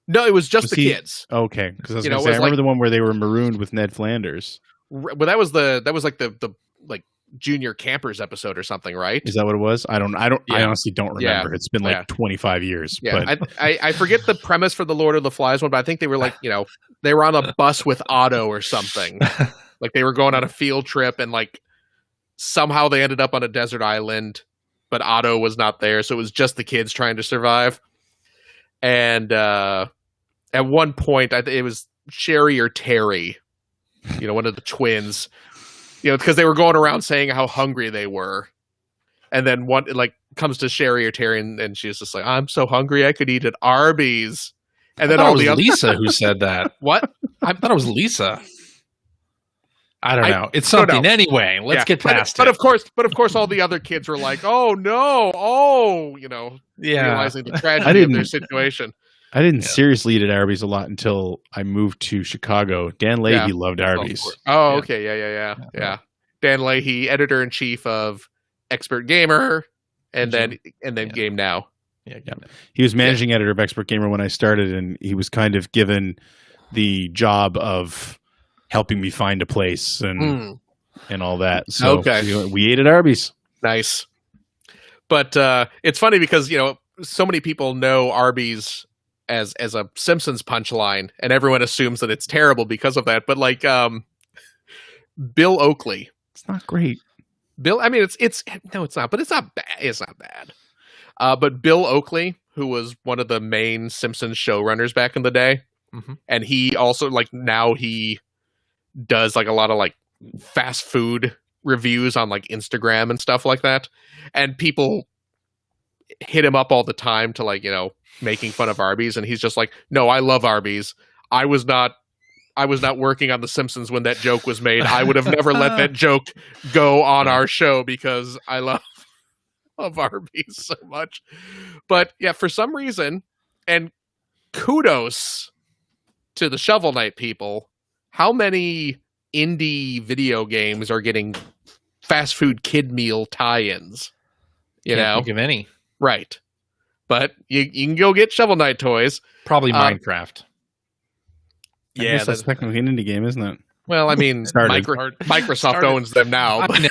No, it was just the kids. Okay, because I was going to say, I remember the one where they were marooned with Ned Flanders. Well, that was like the like junior campers episode or something, right? Is that what it was? I honestly don't remember. It's been like 25 years. Yeah, but I forget the premise for the Lord of the Flies one, but I think they were like, they were on a bus with Otto or something. Like they were going on a field trip, and like somehow they ended up on a desert island, but Otto was not there, so it was just the kids trying to survive. And at one point, it was Sherry or Terry, one of the twins, because they were going around saying how hungry they were. And then one comes to Sherry or Terry, and she's just like, "I'm so hungry, I could eat at Arby's." And then all the other Lisa who said that. What? I thought it was Lisa. I don't know. It's something anyway. Let's get past it. But of course, all the other kids were like, "Oh no! Realizing the tragedy of their situation." I didn't seriously eat at Arby's a lot until I moved to Chicago. Dan Leahy loved Arby's. Oh, okay, yeah. Dan Leahy, editor-in-chief of Expert Gamer, and then Game Now. Yeah. He was managing editor of Expert Gamer when I started, and he was kind of given the job helping me find a place and all that. So we ate at Arby's. Nice. But it's funny because, so many people know Arby's as a Simpsons punchline, and everyone assumes that it's terrible because of that. But like Bill Oakley. It's not great. Bill, I mean, it's not, but it's not bad. It's not bad. But Bill Oakley, who was one of the main Simpsons showrunners back in the day, and he also now he does like a lot of like fast food reviews on like Instagram and stuff like that, and people hit him up all the time to making fun of Arby's, and he's just like, "No, I love Arby's. I was not working on The Simpsons when that joke was made. I would have never let that joke go on our show because I love Arby's so much." But yeah, for some reason, and kudos to the Shovel Knight people, how many indie video games are getting fast food kid meal tie-ins? Can't think of any. Right. But you can go get Shovel Knight toys. Probably Minecraft. Yeah, that's technically an indie game, isn't it? Well, I mean, Microsoft owns them now. But,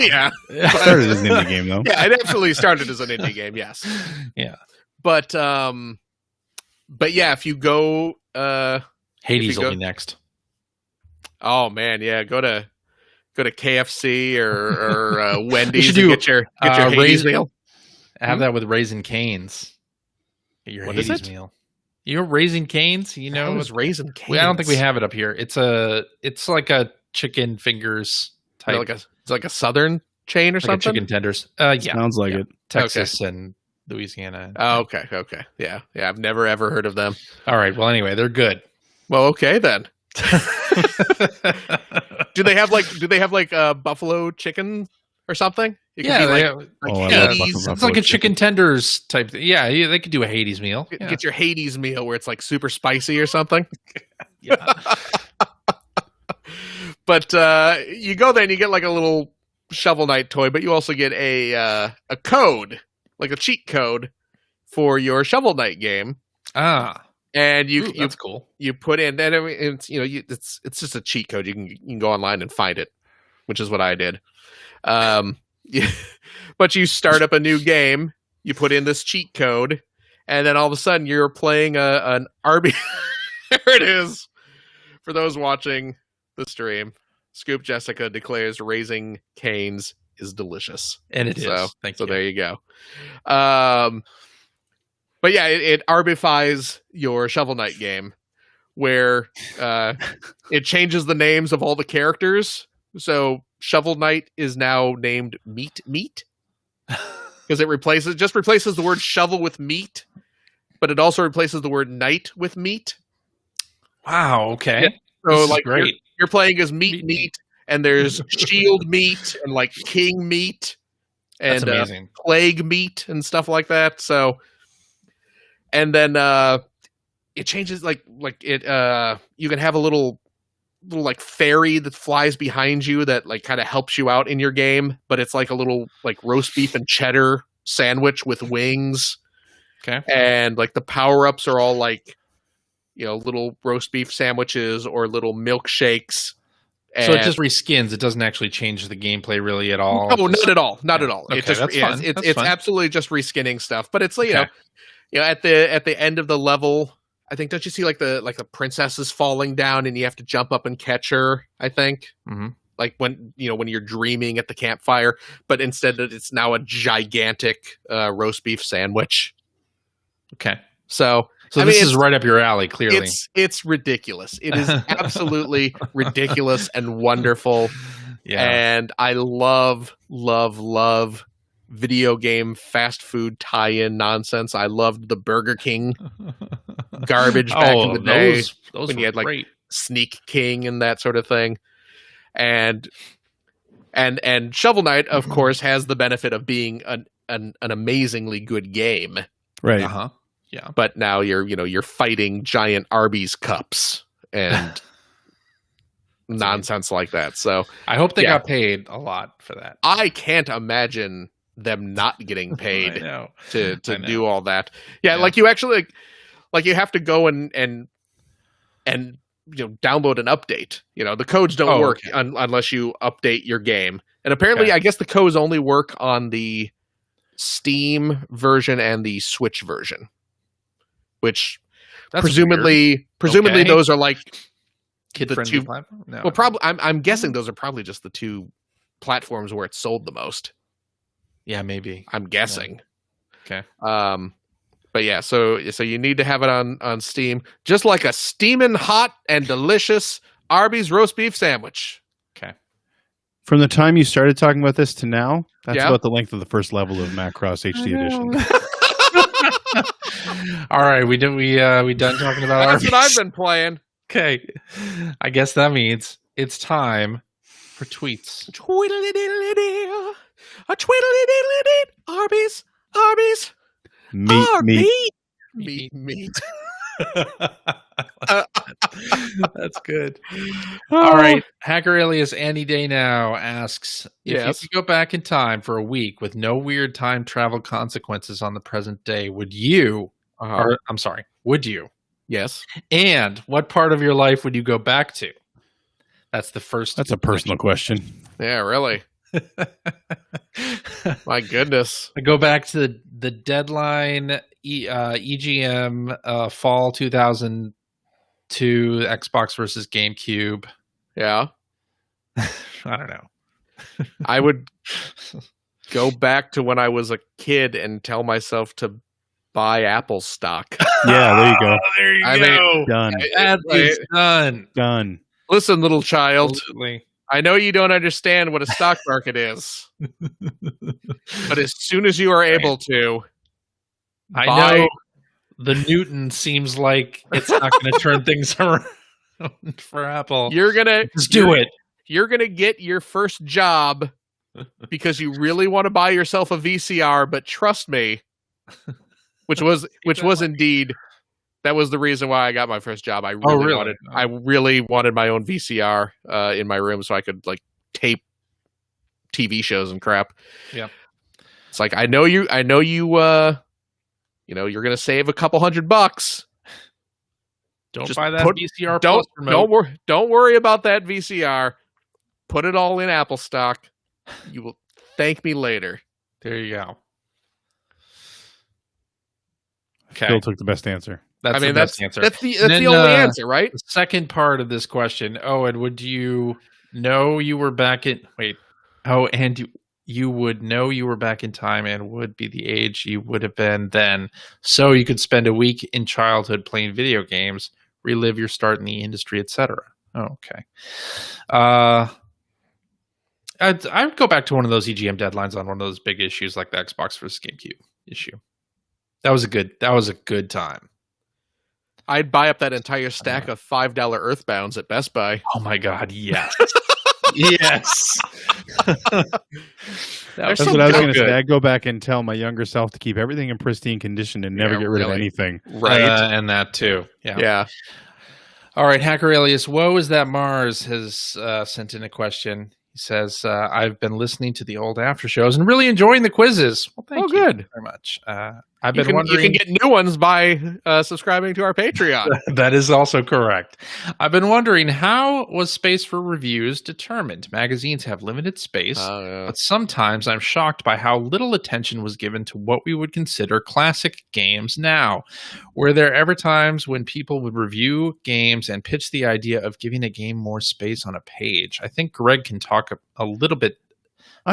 yeah. It started as an indie game, though. Yeah, it absolutely started as an indie game, yes. Yeah. But yeah, if you go... Hades will be next. Oh, man, yeah. Go to KFC or Wendy's and get your Hades meal. Have that with Raisin Canes. Get your Hades meal. Raisin Canes? What was Raisin Canes? I don't think we have it up here. It's like a chicken fingers type. It's like a southern chain or something? Chicken tenders. Yeah. Sounds like it. Texas and Louisiana. Oh, okay. Yeah. I've never ever heard of them. All right. Well, anyway, they're good. Well, okay then. Do they have buffalo chicken or something? It's like a chicken tenders type thing. Yeah, they could do a Hades meal. Get your Hades meal where it's like super spicy or something. Yeah. But you go there and you get like a little Shovel Knight toy, but you also get a code, like a cheat code for your Shovel Knight game. And that's cool. You put in, and it's it's just a cheat code. You can go online and find it, which is what I did. But you start up a new game, you put in this cheat code, and then all of a sudden you're playing an Arby. There it is. For those watching the stream, Scoop Jessica declares Raising Canes is delicious. And it is. So there you go. But yeah, it Arbifies your Shovel Knight game, where it changes the names of all the characters. So Shovel Knight is now named Meat, because it replaces the word shovel with meat, but it also replaces the word knight with meat. Wow. Okay. Yeah. So like great. You're playing as meat, and there's shield meat and like king meat and plague meat and stuff like that. So, and then it changes like it. You can have a little like fairy that flies behind you that like kind of helps you out in your game, but it's like a little like roast beef and cheddar sandwich with wings. Okay. And like the power-ups are all like, you know, little roast beef sandwiches or little milkshakes. So it just reskins. It doesn't actually change the gameplay really at all. No, not at all. Not at all. Okay, It just that's fine. it's absolutely just reskinning stuff. But it's like, you know, at the end of the level, I think, don't you see like the princess is falling down and you have to jump up and catch her, I think. Mm-hmm. Like when you're dreaming at the campfire, but instead it's now a gigantic roast beef sandwich. Okay. So this is right up your alley, clearly. It's ridiculous. It is absolutely ridiculous and wonderful. Yeah. And I love video game fast food tie-in nonsense. I loved the Burger King garbage back in the day. Those when you had like great. Sneak King and that sort of thing. And Shovel Knight, of course, has the benefit of being an amazingly good game. Right. Uh-huh. Yeah. But now you're fighting giant Arby's cups and nonsense like that. So I hope they got paid a lot for that. I can't imagine them not getting paid to do all that. Yeah, like you actually like you have to go and you know, download an update. You know, the codes don't work unless you update your game. And apparently I guess the codes only work on the Steam version and the Switch version. Which presumably those are like kid-friendly platform. No. Well, probably I'm guessing those are probably just the two platforms where it's sold the most. Yeah, maybe. I'm guessing. Yeah. Okay. But yeah, so you need to have it on Steam, just like a steaming hot and delicious Arby's roast beef sandwich. Okay. From the time you started talking about this to now, that's about the length of the first level of Macross HD Edition. All right, we done talking about That's what I've been playing. Okay, I guess that means it's time for tweets. Tweedledee, a tweedledee, Arby's, meat. That's good. All right, hacker alias Andy Day now asks if you could go back in time for a week with no weird time travel consequences on the present day, would you? Would you? Yes. And what part of your life would you go back to? That's the first. That's a personal question. Yeah, really. My goodness. I go back to the deadline EGM fall 2002 Xbox versus GameCube. Yeah. I don't know. I would go back to when I was a kid and tell myself to buy Apple stock. Yeah, there you go. There you go. Done. That is done. Done. Listen, little child. Absolutely. I know you don't understand what a stock market is, but as soon as you are able to, I know the Newton seems like it's not going to turn things around for Apple. You're gonna just do it. You're gonna get your first job because you really want to buy yourself a VCR. But trust me, which was indeed. That was the reason why I got my first job. I really wanted my own VCR in my room so I could like tape TV shows and crap. Yeah. It's like I know you're going to save a couple $100. Don't just buy that VCR. Don't worry about that VCR. Put it all in Apple stock. You will thank me later. There you go. Okay. Phil took the best answer. That's the best answer. That's the only answer, right? The second part of this question, and would you know you were back in... Wait. And you would know you were back in time and would be the age you would have been then, so you could spend a week in childhood playing video games, relive your start in the industry, etc. Okay. I'd go back to one of those EGM deadlines on one of those big issues like the Xbox versus GameCube issue. That was a good time. I'd buy up that entire stack of $5 Earthbounds at Best Buy. Oh my God, yes. Yes. That's what I was going to say. I'd go back and tell my younger self to keep everything in pristine condition and never get rid of anything. Right. And that too. Yeah. All right, Hacker Alias, woe is that Mars has sent in a question. He says, I've been listening to the old after shows and really enjoying the quizzes. Well, thank you good. very much. I've been wondering. You can get new ones by subscribing to our Patreon. That is also correct. I've been wondering, how was space for reviews determined? Magazines have limited space, but sometimes I'm shocked by how little attention was given to what we would consider classic games now. Were there ever times when people would review games and pitch the idea of giving a game more space on a page? I think Greg can talk a little bit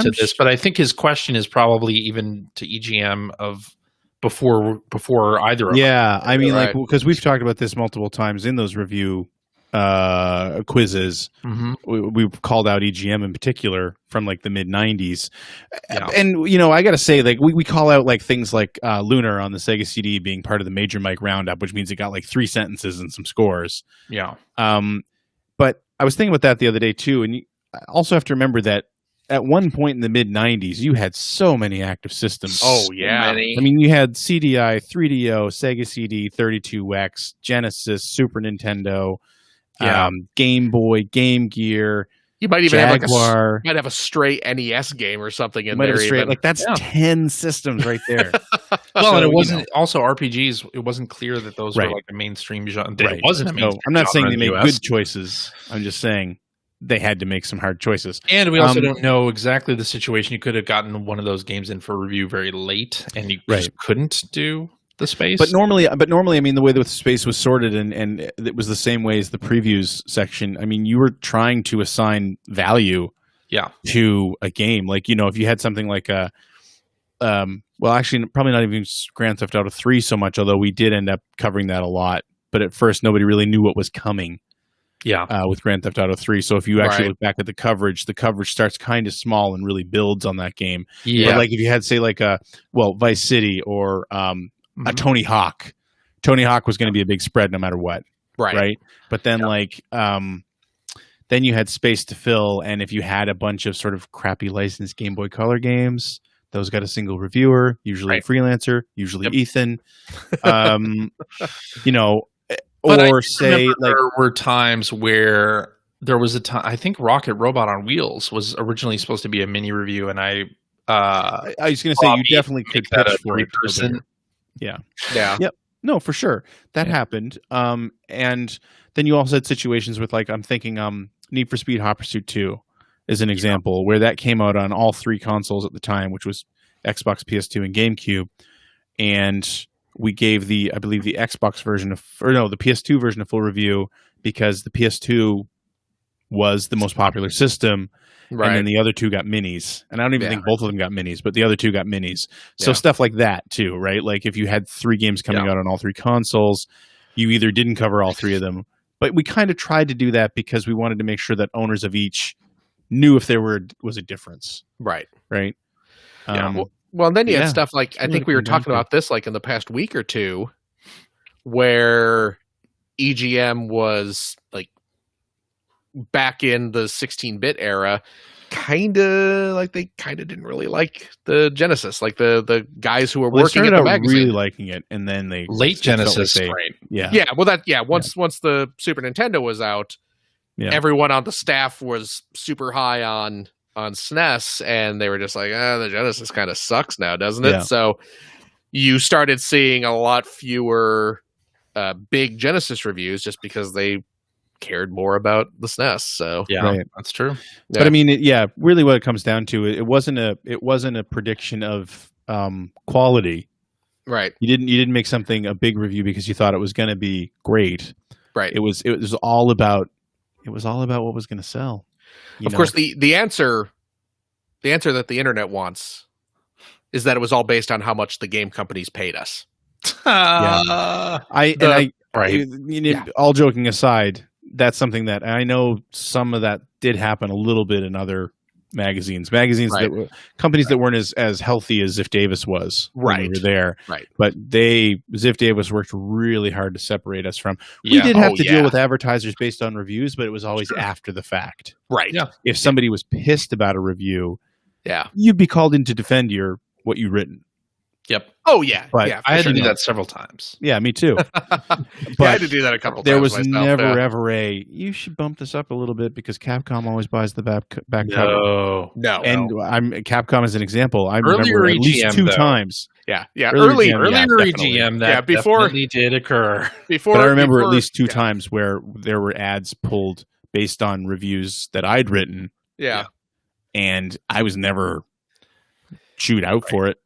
to this, but I think his question is probably even to EGM of before either of them. Yeah, I mean, like, because we've talked about this multiple times in those review quizzes. Mm-hmm. We've called out EGM in particular from like the mid 90s. Yeah. And, you know, I got to say, like, we call out like things like Lunar on the Sega CD being part of the Major Mike Roundup, which means it got like 3 sentences and some scores. Yeah. But I was thinking about that the other day too. And you also have to remember that at one point in the mid 90s, you had so many active systems. Oh, yeah. I mean, you had CDI, 3DO, Sega CD, 32X, Genesis, Super Nintendo, Game Boy, Game Gear. You might even Jaguar. have a straight NES game or something in there. Like, that's 10 systems right there. Well, and it wasn't also RPGs. It wasn't clear that those were like a mainstream genre. It wasn't a mainstream. I'm not saying they made good choices. I'm just saying they had to make some hard choices. And we also don't know exactly the situation. You could have gotten one of those games in for review very late, and you just couldn't do the space. But normally, I mean, the way that the space was sorted, and it was the same way as the previews section. I mean, you were trying to assign value to a game. Like, you know, if you had something like a well, actually, probably not even Grand Theft Auto 3 so much, although we did end up covering that a lot. But at first, nobody really knew what was coming. With Grand Theft Auto 3. So if you actually look back at the coverage starts kind of small and really builds on that game. Yeah. But like if you had, say, like Vice City or a Tony Hawk. Tony Hawk was going to be a big spread no matter what. Right. But then then you had space to fill, and if you had a bunch of sort of crappy licensed Game Boy Color games, those got a single reviewer, usually a freelancer, usually Ethan. You know, or say like there were times where there was a time. I think Rocket Robot on Wheels was originally supposed to be a mini review, and I was going to say you definitely could pitch for it. Yep. No, for sure that happened. And then you also had situations with, like, I'm thinking Need for Speed Hot Pursuit 2 is an example where that came out on all 3 consoles at the time, which was Xbox, PS2, and GameCube, and we gave the Xbox version the PS2 version of full review because the PS2 was the most popular system, and then the other 2 got minis. And I don't even think both of them got minis, but the other 2 got minis. So stuff like that too, right? Like if you had 3 games coming out on all 3 consoles, you either didn't cover all 3 of them, but we kind of tried to do that because we wanted to make sure that owners of each knew if there was a difference. Right. Yeah. Well, then you had stuff like, I think we were talking about this like in the past week or two, where EGM was like back in the 16-bit era, they didn't really like the Genesis, like the guys who were working at the magazine. Really liking it, and then they late Genesis, once the Super Nintendo was out, everyone on the staff was super high on SNES, and they were just like, the Genesis kind of sucks now, doesn't it? So you started seeing a lot fewer big Genesis reviews just because they cared more about the SNES. So that's true. But I mean, really what it comes down to, it wasn't a prediction of quality. Right. You didn't make something a big review because you thought it was going to be great. Right. It was all about what was going to sell. Of course, the answer that the internet wants is that it was all based on how much the game companies paid us. All joking aside, that's something that I know some of that did happen a little bit in other magazines that companies that weren't as healthy as Ziff Davis was when we were there. Right. But Ziff Davis worked really hard to separate us from. We did have to deal with advertisers based on reviews, but it was always after the fact. Right. Yeah. If somebody was pissed about a review, you'd be called in to defend what you've written. Yep. Oh yeah, But yeah. I had sure. to do that several times. Yeah, me too. I had to do that a couple times. There was myself, never ever you should bump this up a little bit because Capcom always buys the back cover. No. And Capcom as an example. I Earlier remember at least EGM, 2 though. times. Yeah. Earlier EGM that before definitely did occur. But I remember at least 2 times where there were ads pulled based on reviews that I'd written. Yeah. And I was never chewed out for it.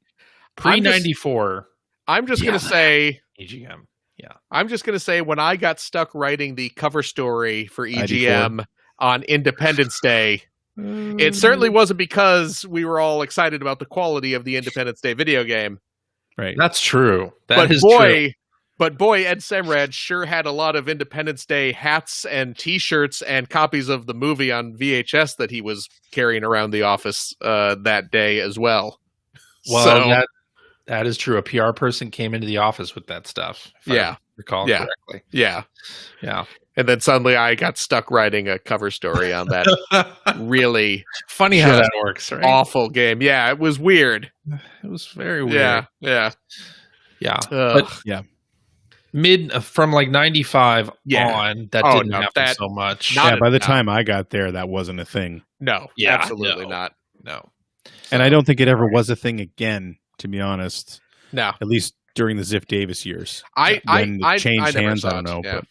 Pre-94. I'm just going to say EGM. Yeah. I'm just going to say when I got stuck writing the cover story for EGM on Independence Day, it certainly wasn't because we were all excited about the quality of the Independence Day video game. Right. That's true. But boy, Ed Semrad sure had a lot of Independence Day hats and T-shirts and copies of the movie on VHS that he was carrying around the office that day as well. Well, that is true. A PR person came into the office with that stuff. If I recall correctly. Yeah. Yeah. And then suddenly I got stuck writing a cover story on that really funny how that works, right? Awful game. Yeah, it was weird. It was very weird. Yeah. From like 95 on, that didn't happen so much. By the time I got there, that wasn't a thing. No, absolutely not. No. And I don't think it ever was a thing again, to be honest. No. At least during the Ziff Davis years. I changed hands, I don't know. But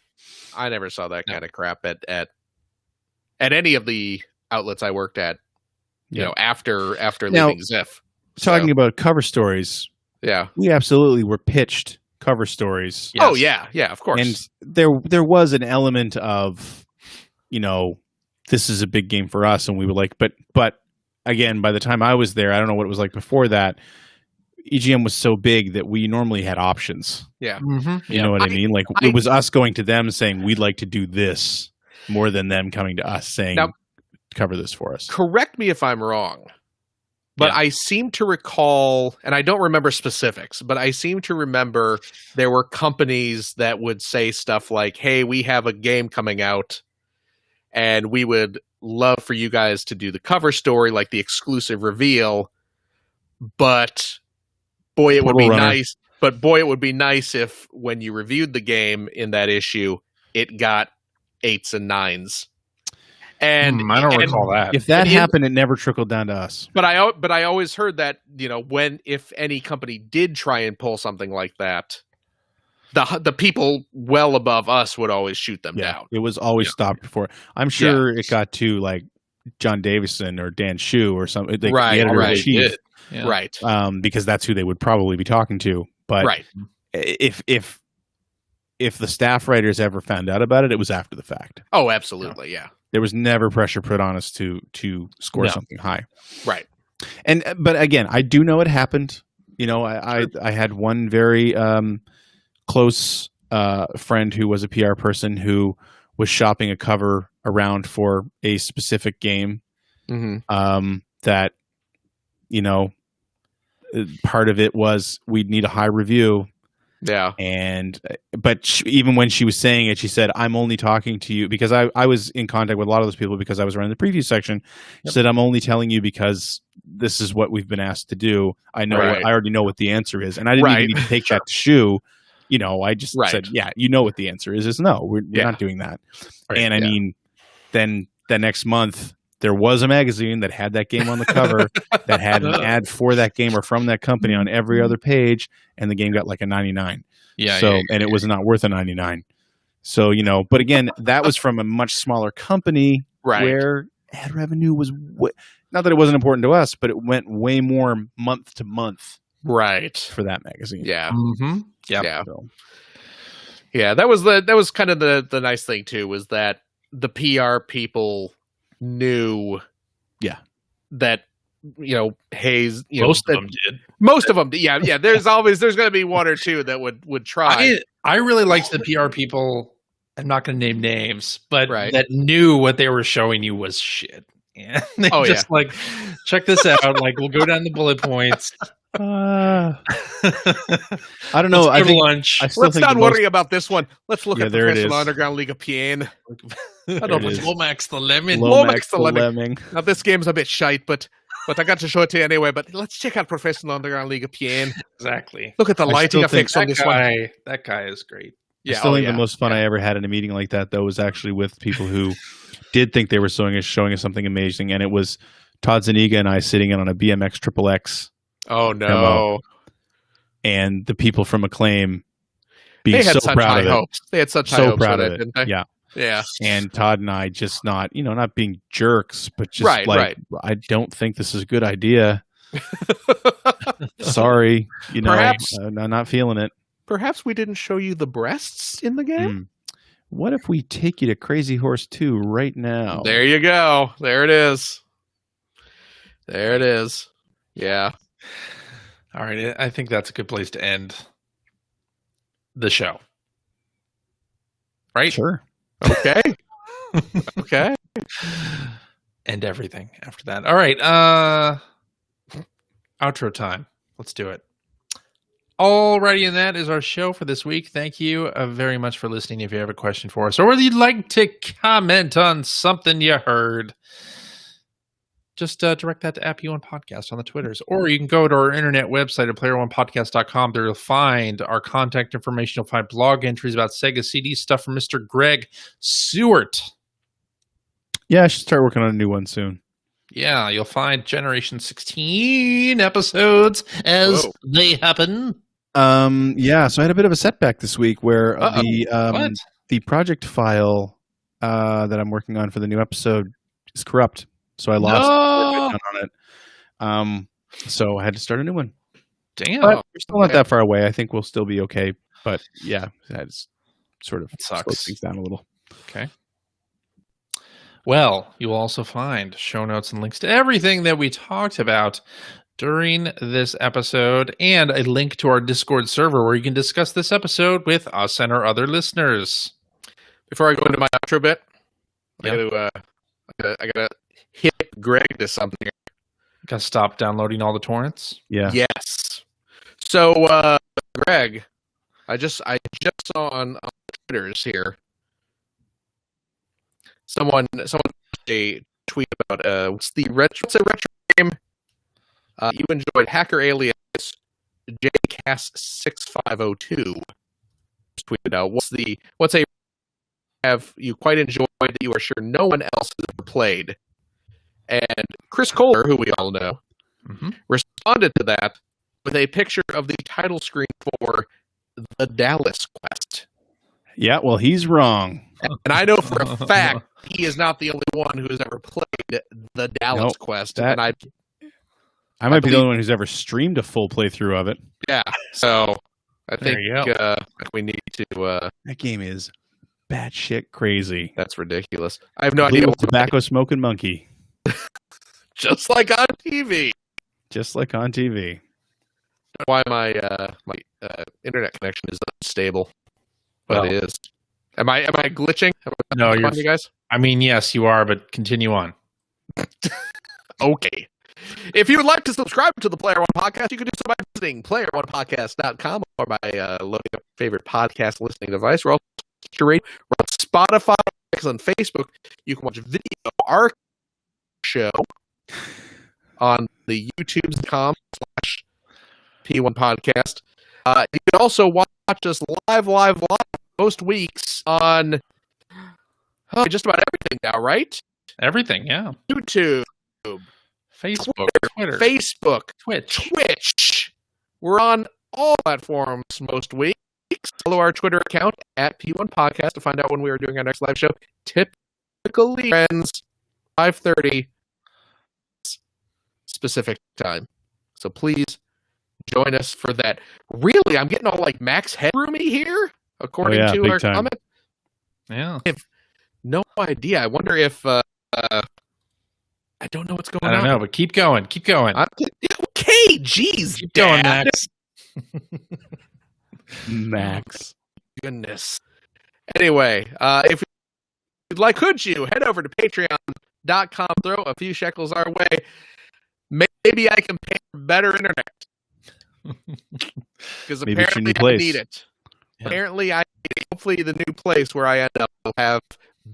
I never saw that kind of crap at any of the outlets I worked at, you know, after leaving Ziff. Talking about cover stories. Yeah. We absolutely were pitched cover stories. Yes. Oh yeah, of course. And there was an element of, you know, this is a big game for us, and we were like, but again, by the time I was there, I don't know what it was like before that. EGM was so big that we normally had options. Yeah. Mm-hmm. You know what I mean? Like it was us going to them saying we'd like to do this more than them coming to us saying cover this for us. Correct me if I'm wrong. But I seem to recall, and I don't remember specifics, but I seem to remember there were companies that would say stuff like, hey, we have a game coming out and we would love for you guys to do the cover story, like the exclusive reveal. But boy, it would be nice. But boy, it would be nice if when you reviewed the game in that issue, it got 8s and 9s. And I don't recall that. If that happened, it never trickled down to us. But I always heard that, you know, if any company did try and pull something like that, the people well above us would always shoot them down. It was always stopped before. I'm sure it got to like John Davison or Dan Shu or something. The editor-in-chief. Yeah. Right. Because that's who they would probably be talking to. But if the staff writers ever found out about it, it was after the fact. Oh, absolutely. Yeah. There was never pressure put on us to score something high. Right. But again, I do know it happened. You know, I had one very close friend who was a PR person who was shopping a cover around for a specific game. Mm-hmm. That, you know, part of it was we'd need a high review. Yeah. But even when she was saying it, she said, I'm only talking to you because I was in contact with a lot of those people because I was running the preview section. She said, I'm only telling you because this is what we've been asked to do. I know, I already know what the answer is. And I didn't even need to take that to Shu. You know, I just said, you know what the answer is no, we're not doing that. And I mean, then the next month, there was a magazine that had that game on the cover that had an ad for that game or from that company on every other page, and the game got like a 99. And it was not worth a 99. So, you know, but again, that was from a much smaller company where ad revenue was not that it wasn't important to us, but it went way more month to month. Right. For that magazine. Yeah. Mm-hmm. Yeah. So. Yeah, that was kind of the nice thing too, was that the PR people knew that, you know, Hayes, most of them did. Most of them, yeah. There's going to be one or two that would try. I really liked the PR people. I'm not going to name names, but that knew what they were showing you was shit. And they like, check this out. Like, we'll go down the bullet points. I don't know. I think lunch. Let's not worry about this one. Let's look at the Professional Underground League of Pain. I don't know, Lomax the Lemon. Lomax the Lemon. Now this game's a bit shite, but But I got to show it to you anyway. But let's check out Professional Underground League of Pain. Exactly. Look at the lighting effects on this one. That guy is great. Yeah, I still think the most fun I ever had in a meeting like that, though, was actually with people who did think they were showing us something amazing, and it was Todd Zuniga and I sitting in on a BMX XXX. Oh no! Demo, and the people from Acclaim being so proud of it. They had such high hopes proud of it, didn't they? Yeah. Yeah. And Todd and I just not being jerks, but just I don't think this is a good idea. Sorry, perhaps, I'm not feeling it. Perhaps we didn't show you the breasts in the game. What if we take you to Crazy Horse 2 right now? There you go. There it is. Yeah. All right. I think that's a good place to end the show. Right? Sure. Okay. Okay. And everything after that. All right. Outro time. Let's do it. Alrighty, and that is our show for this week. Thank you very much for listening. If you have a question for us, or whether you'd like to comment on something you heard, just direct that to @P1 Podcast on the Twitters. Or you can go to our internet website at player1podcast.com. There you'll find our contact information. You'll find blog entries about Sega CD stuff from Mr. Greg Seward. Yeah, I should start working on a new one soon. Yeah, you'll find Generation 16 episodes as they happen. Yeah, so I had a bit of a setback this week where the project file that I'm working on for the new episode is corrupt. So I lost on it. So I had to start a new one. Damn. But we're still not that far away. I think we'll still be okay. But yeah, that sort of slowed things down a little. Okay. Well, you will also find show notes and links to everything that we talked about during this episode, and a link to our Discord server where you can discuss this episode with us and our other listeners. Before I go into my outro bit, I gotta hit Greg to something. Gotta stop downloading all the torrents. Yeah. Yes. So, Greg, I just saw on Twitter's here. Someone a tweet about what's a retro game you enjoyed, Hacker Alias JCast6502 tweeted out what's a have you quite enjoyed that you are sure no one else has ever played. And Chris Kohler, who we all know, responded to that with a picture of the title screen for The Dallas Quest. Yeah, well, he's wrong. And I know for a fact he is not the only one who has ever played The Dallas Quest. And I might be the only one who's ever streamed a full playthrough of it. Yeah, so I think we need to... that game is batshit crazy. That's ridiculous. I have no idea. Tobacco smoking monkey. Just like on TV. Just like on TV. Why my internet connection is unstable. But it is. Am I glitching? No, you're you guys. I mean, yes, you are, but continue on. Okay. If you would like to subscribe to the Player One Podcast, you can do so by visiting player1podcast.com or by loading up your favorite podcast listening device. We're also we're on Spotify, on Facebook. You can watch video our show on the youtube.com/P1 Podcast. You can also watch us live most weeks on just about everything now, right? Everything, yeah. YouTube, Facebook, Twitter, Facebook, Twitch. We're on all platforms most weeks. Follow our Twitter account @P1 Podcast to find out when we are doing our next live show. Typically, friends, 5:30 specific time. So please join us for that. Really, I'm getting all like Max Headroomy here, according to our comment. Yeah. I have no idea. I wonder if I don't know what's going on. I don't know, but keep going. Okay, geez. Keep going, Max. Max. Goodness. Anyway, if you'd like, could you head over to patreon.com, throw a few shekels our way. Maybe I can pay for better internet. Because apparently I need it. Yeah. Apparently I need it. Hopefully the new place where I end up will have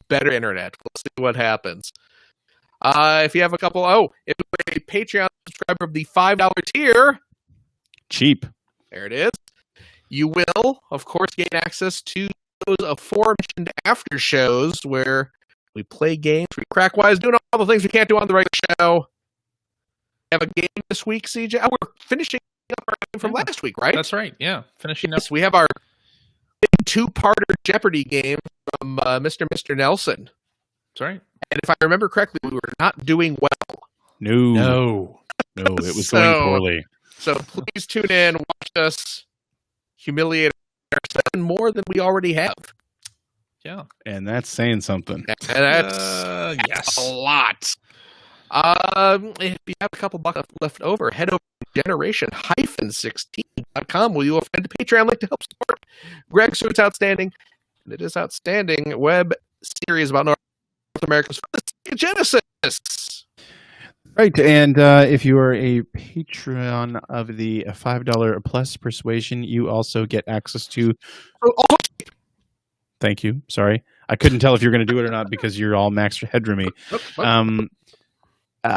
better internet. We'll see what happens. If you have if you're a Patreon subscriber of the $5 tier, cheap. There it is. You will, of course, gain access to those aforementioned after shows where we play games, we crack wise, doing all the things we can't do on the regular show. We have a game this week, CJ. Oh, we're finishing up our game from last week, right? That's right. Yeah, finishing up. We have our big two-parter Jeopardy game from Mr. Nelson. That's right. And if I remember correctly, we were not doing well. No, it was going poorly. So please tune in, watch us humiliate ourselves more than we already have. Yeah. And that's saying something. And that's yes. a lot. If you have a couple bucks left over, head over to generation-16.com where you will find a Patreon link to help support Greg Suit's outstanding, and it is outstanding web series about North America's Genesis. Right, and if you are a patron of the $5 plus persuasion, you also get access to... Thank you. Sorry. I couldn't tell if you're going to do it or not because you're all maxed headroomy.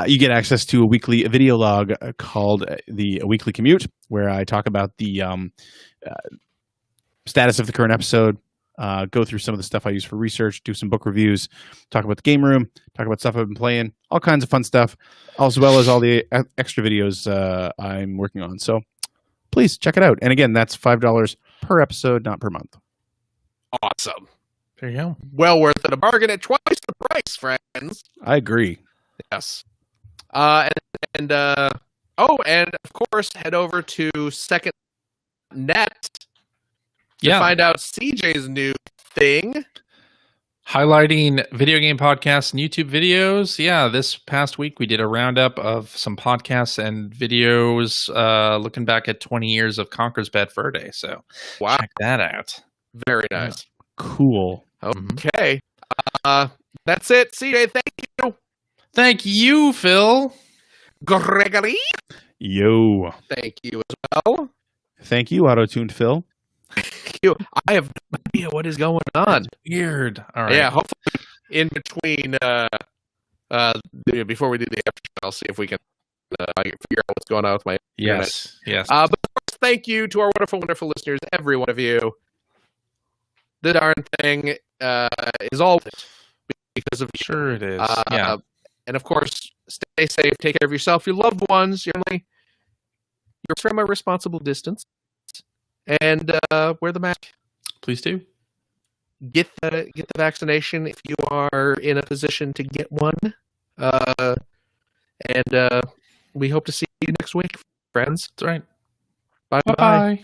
You get access to a weekly video log called the Weekly Commute, where I talk about the status of the current episode, go through some of the stuff I use for research, do some book reviews, talk about the game room, talk about stuff I've been playing, all kinds of fun stuff, as well as all the extra videos I'm working on. So please check it out. And again, that's $5 per episode, not per month. Awesome. There you go. Well worth it. A bargain at twice the price, friends. I agree. Yes. And of course, head over to SecondNet to find out CJ's new thing. Highlighting video game podcasts and YouTube videos. Yeah, this past week we did a roundup of some podcasts and videos looking back at 20 years of Conker's Bad Fur Day. So check that out. Very nice. Cool. Okay. That's it. CJ, thank you. Thank you, Phil. Gregory. Yo. Thank you as well. Thank you, Auto-Tuned Phil. Thank you. I have no idea what is going on. That's weird. All right. Yeah, hopefully in between, before we do the after, I'll see if we can figure out what's going on with my internet. Yes. But of course, thank you to our wonderful, wonderful listeners, every one of you. The darn thing is all because of you. Sure it is. Yeah. And of course, stay safe, take care of yourself, your loved ones, your family. You're from a responsible distance. And wear the mask. Please do. Get the vaccination if you are in a position to get one. And we hope to see you next week, friends. That's right. Bye-bye.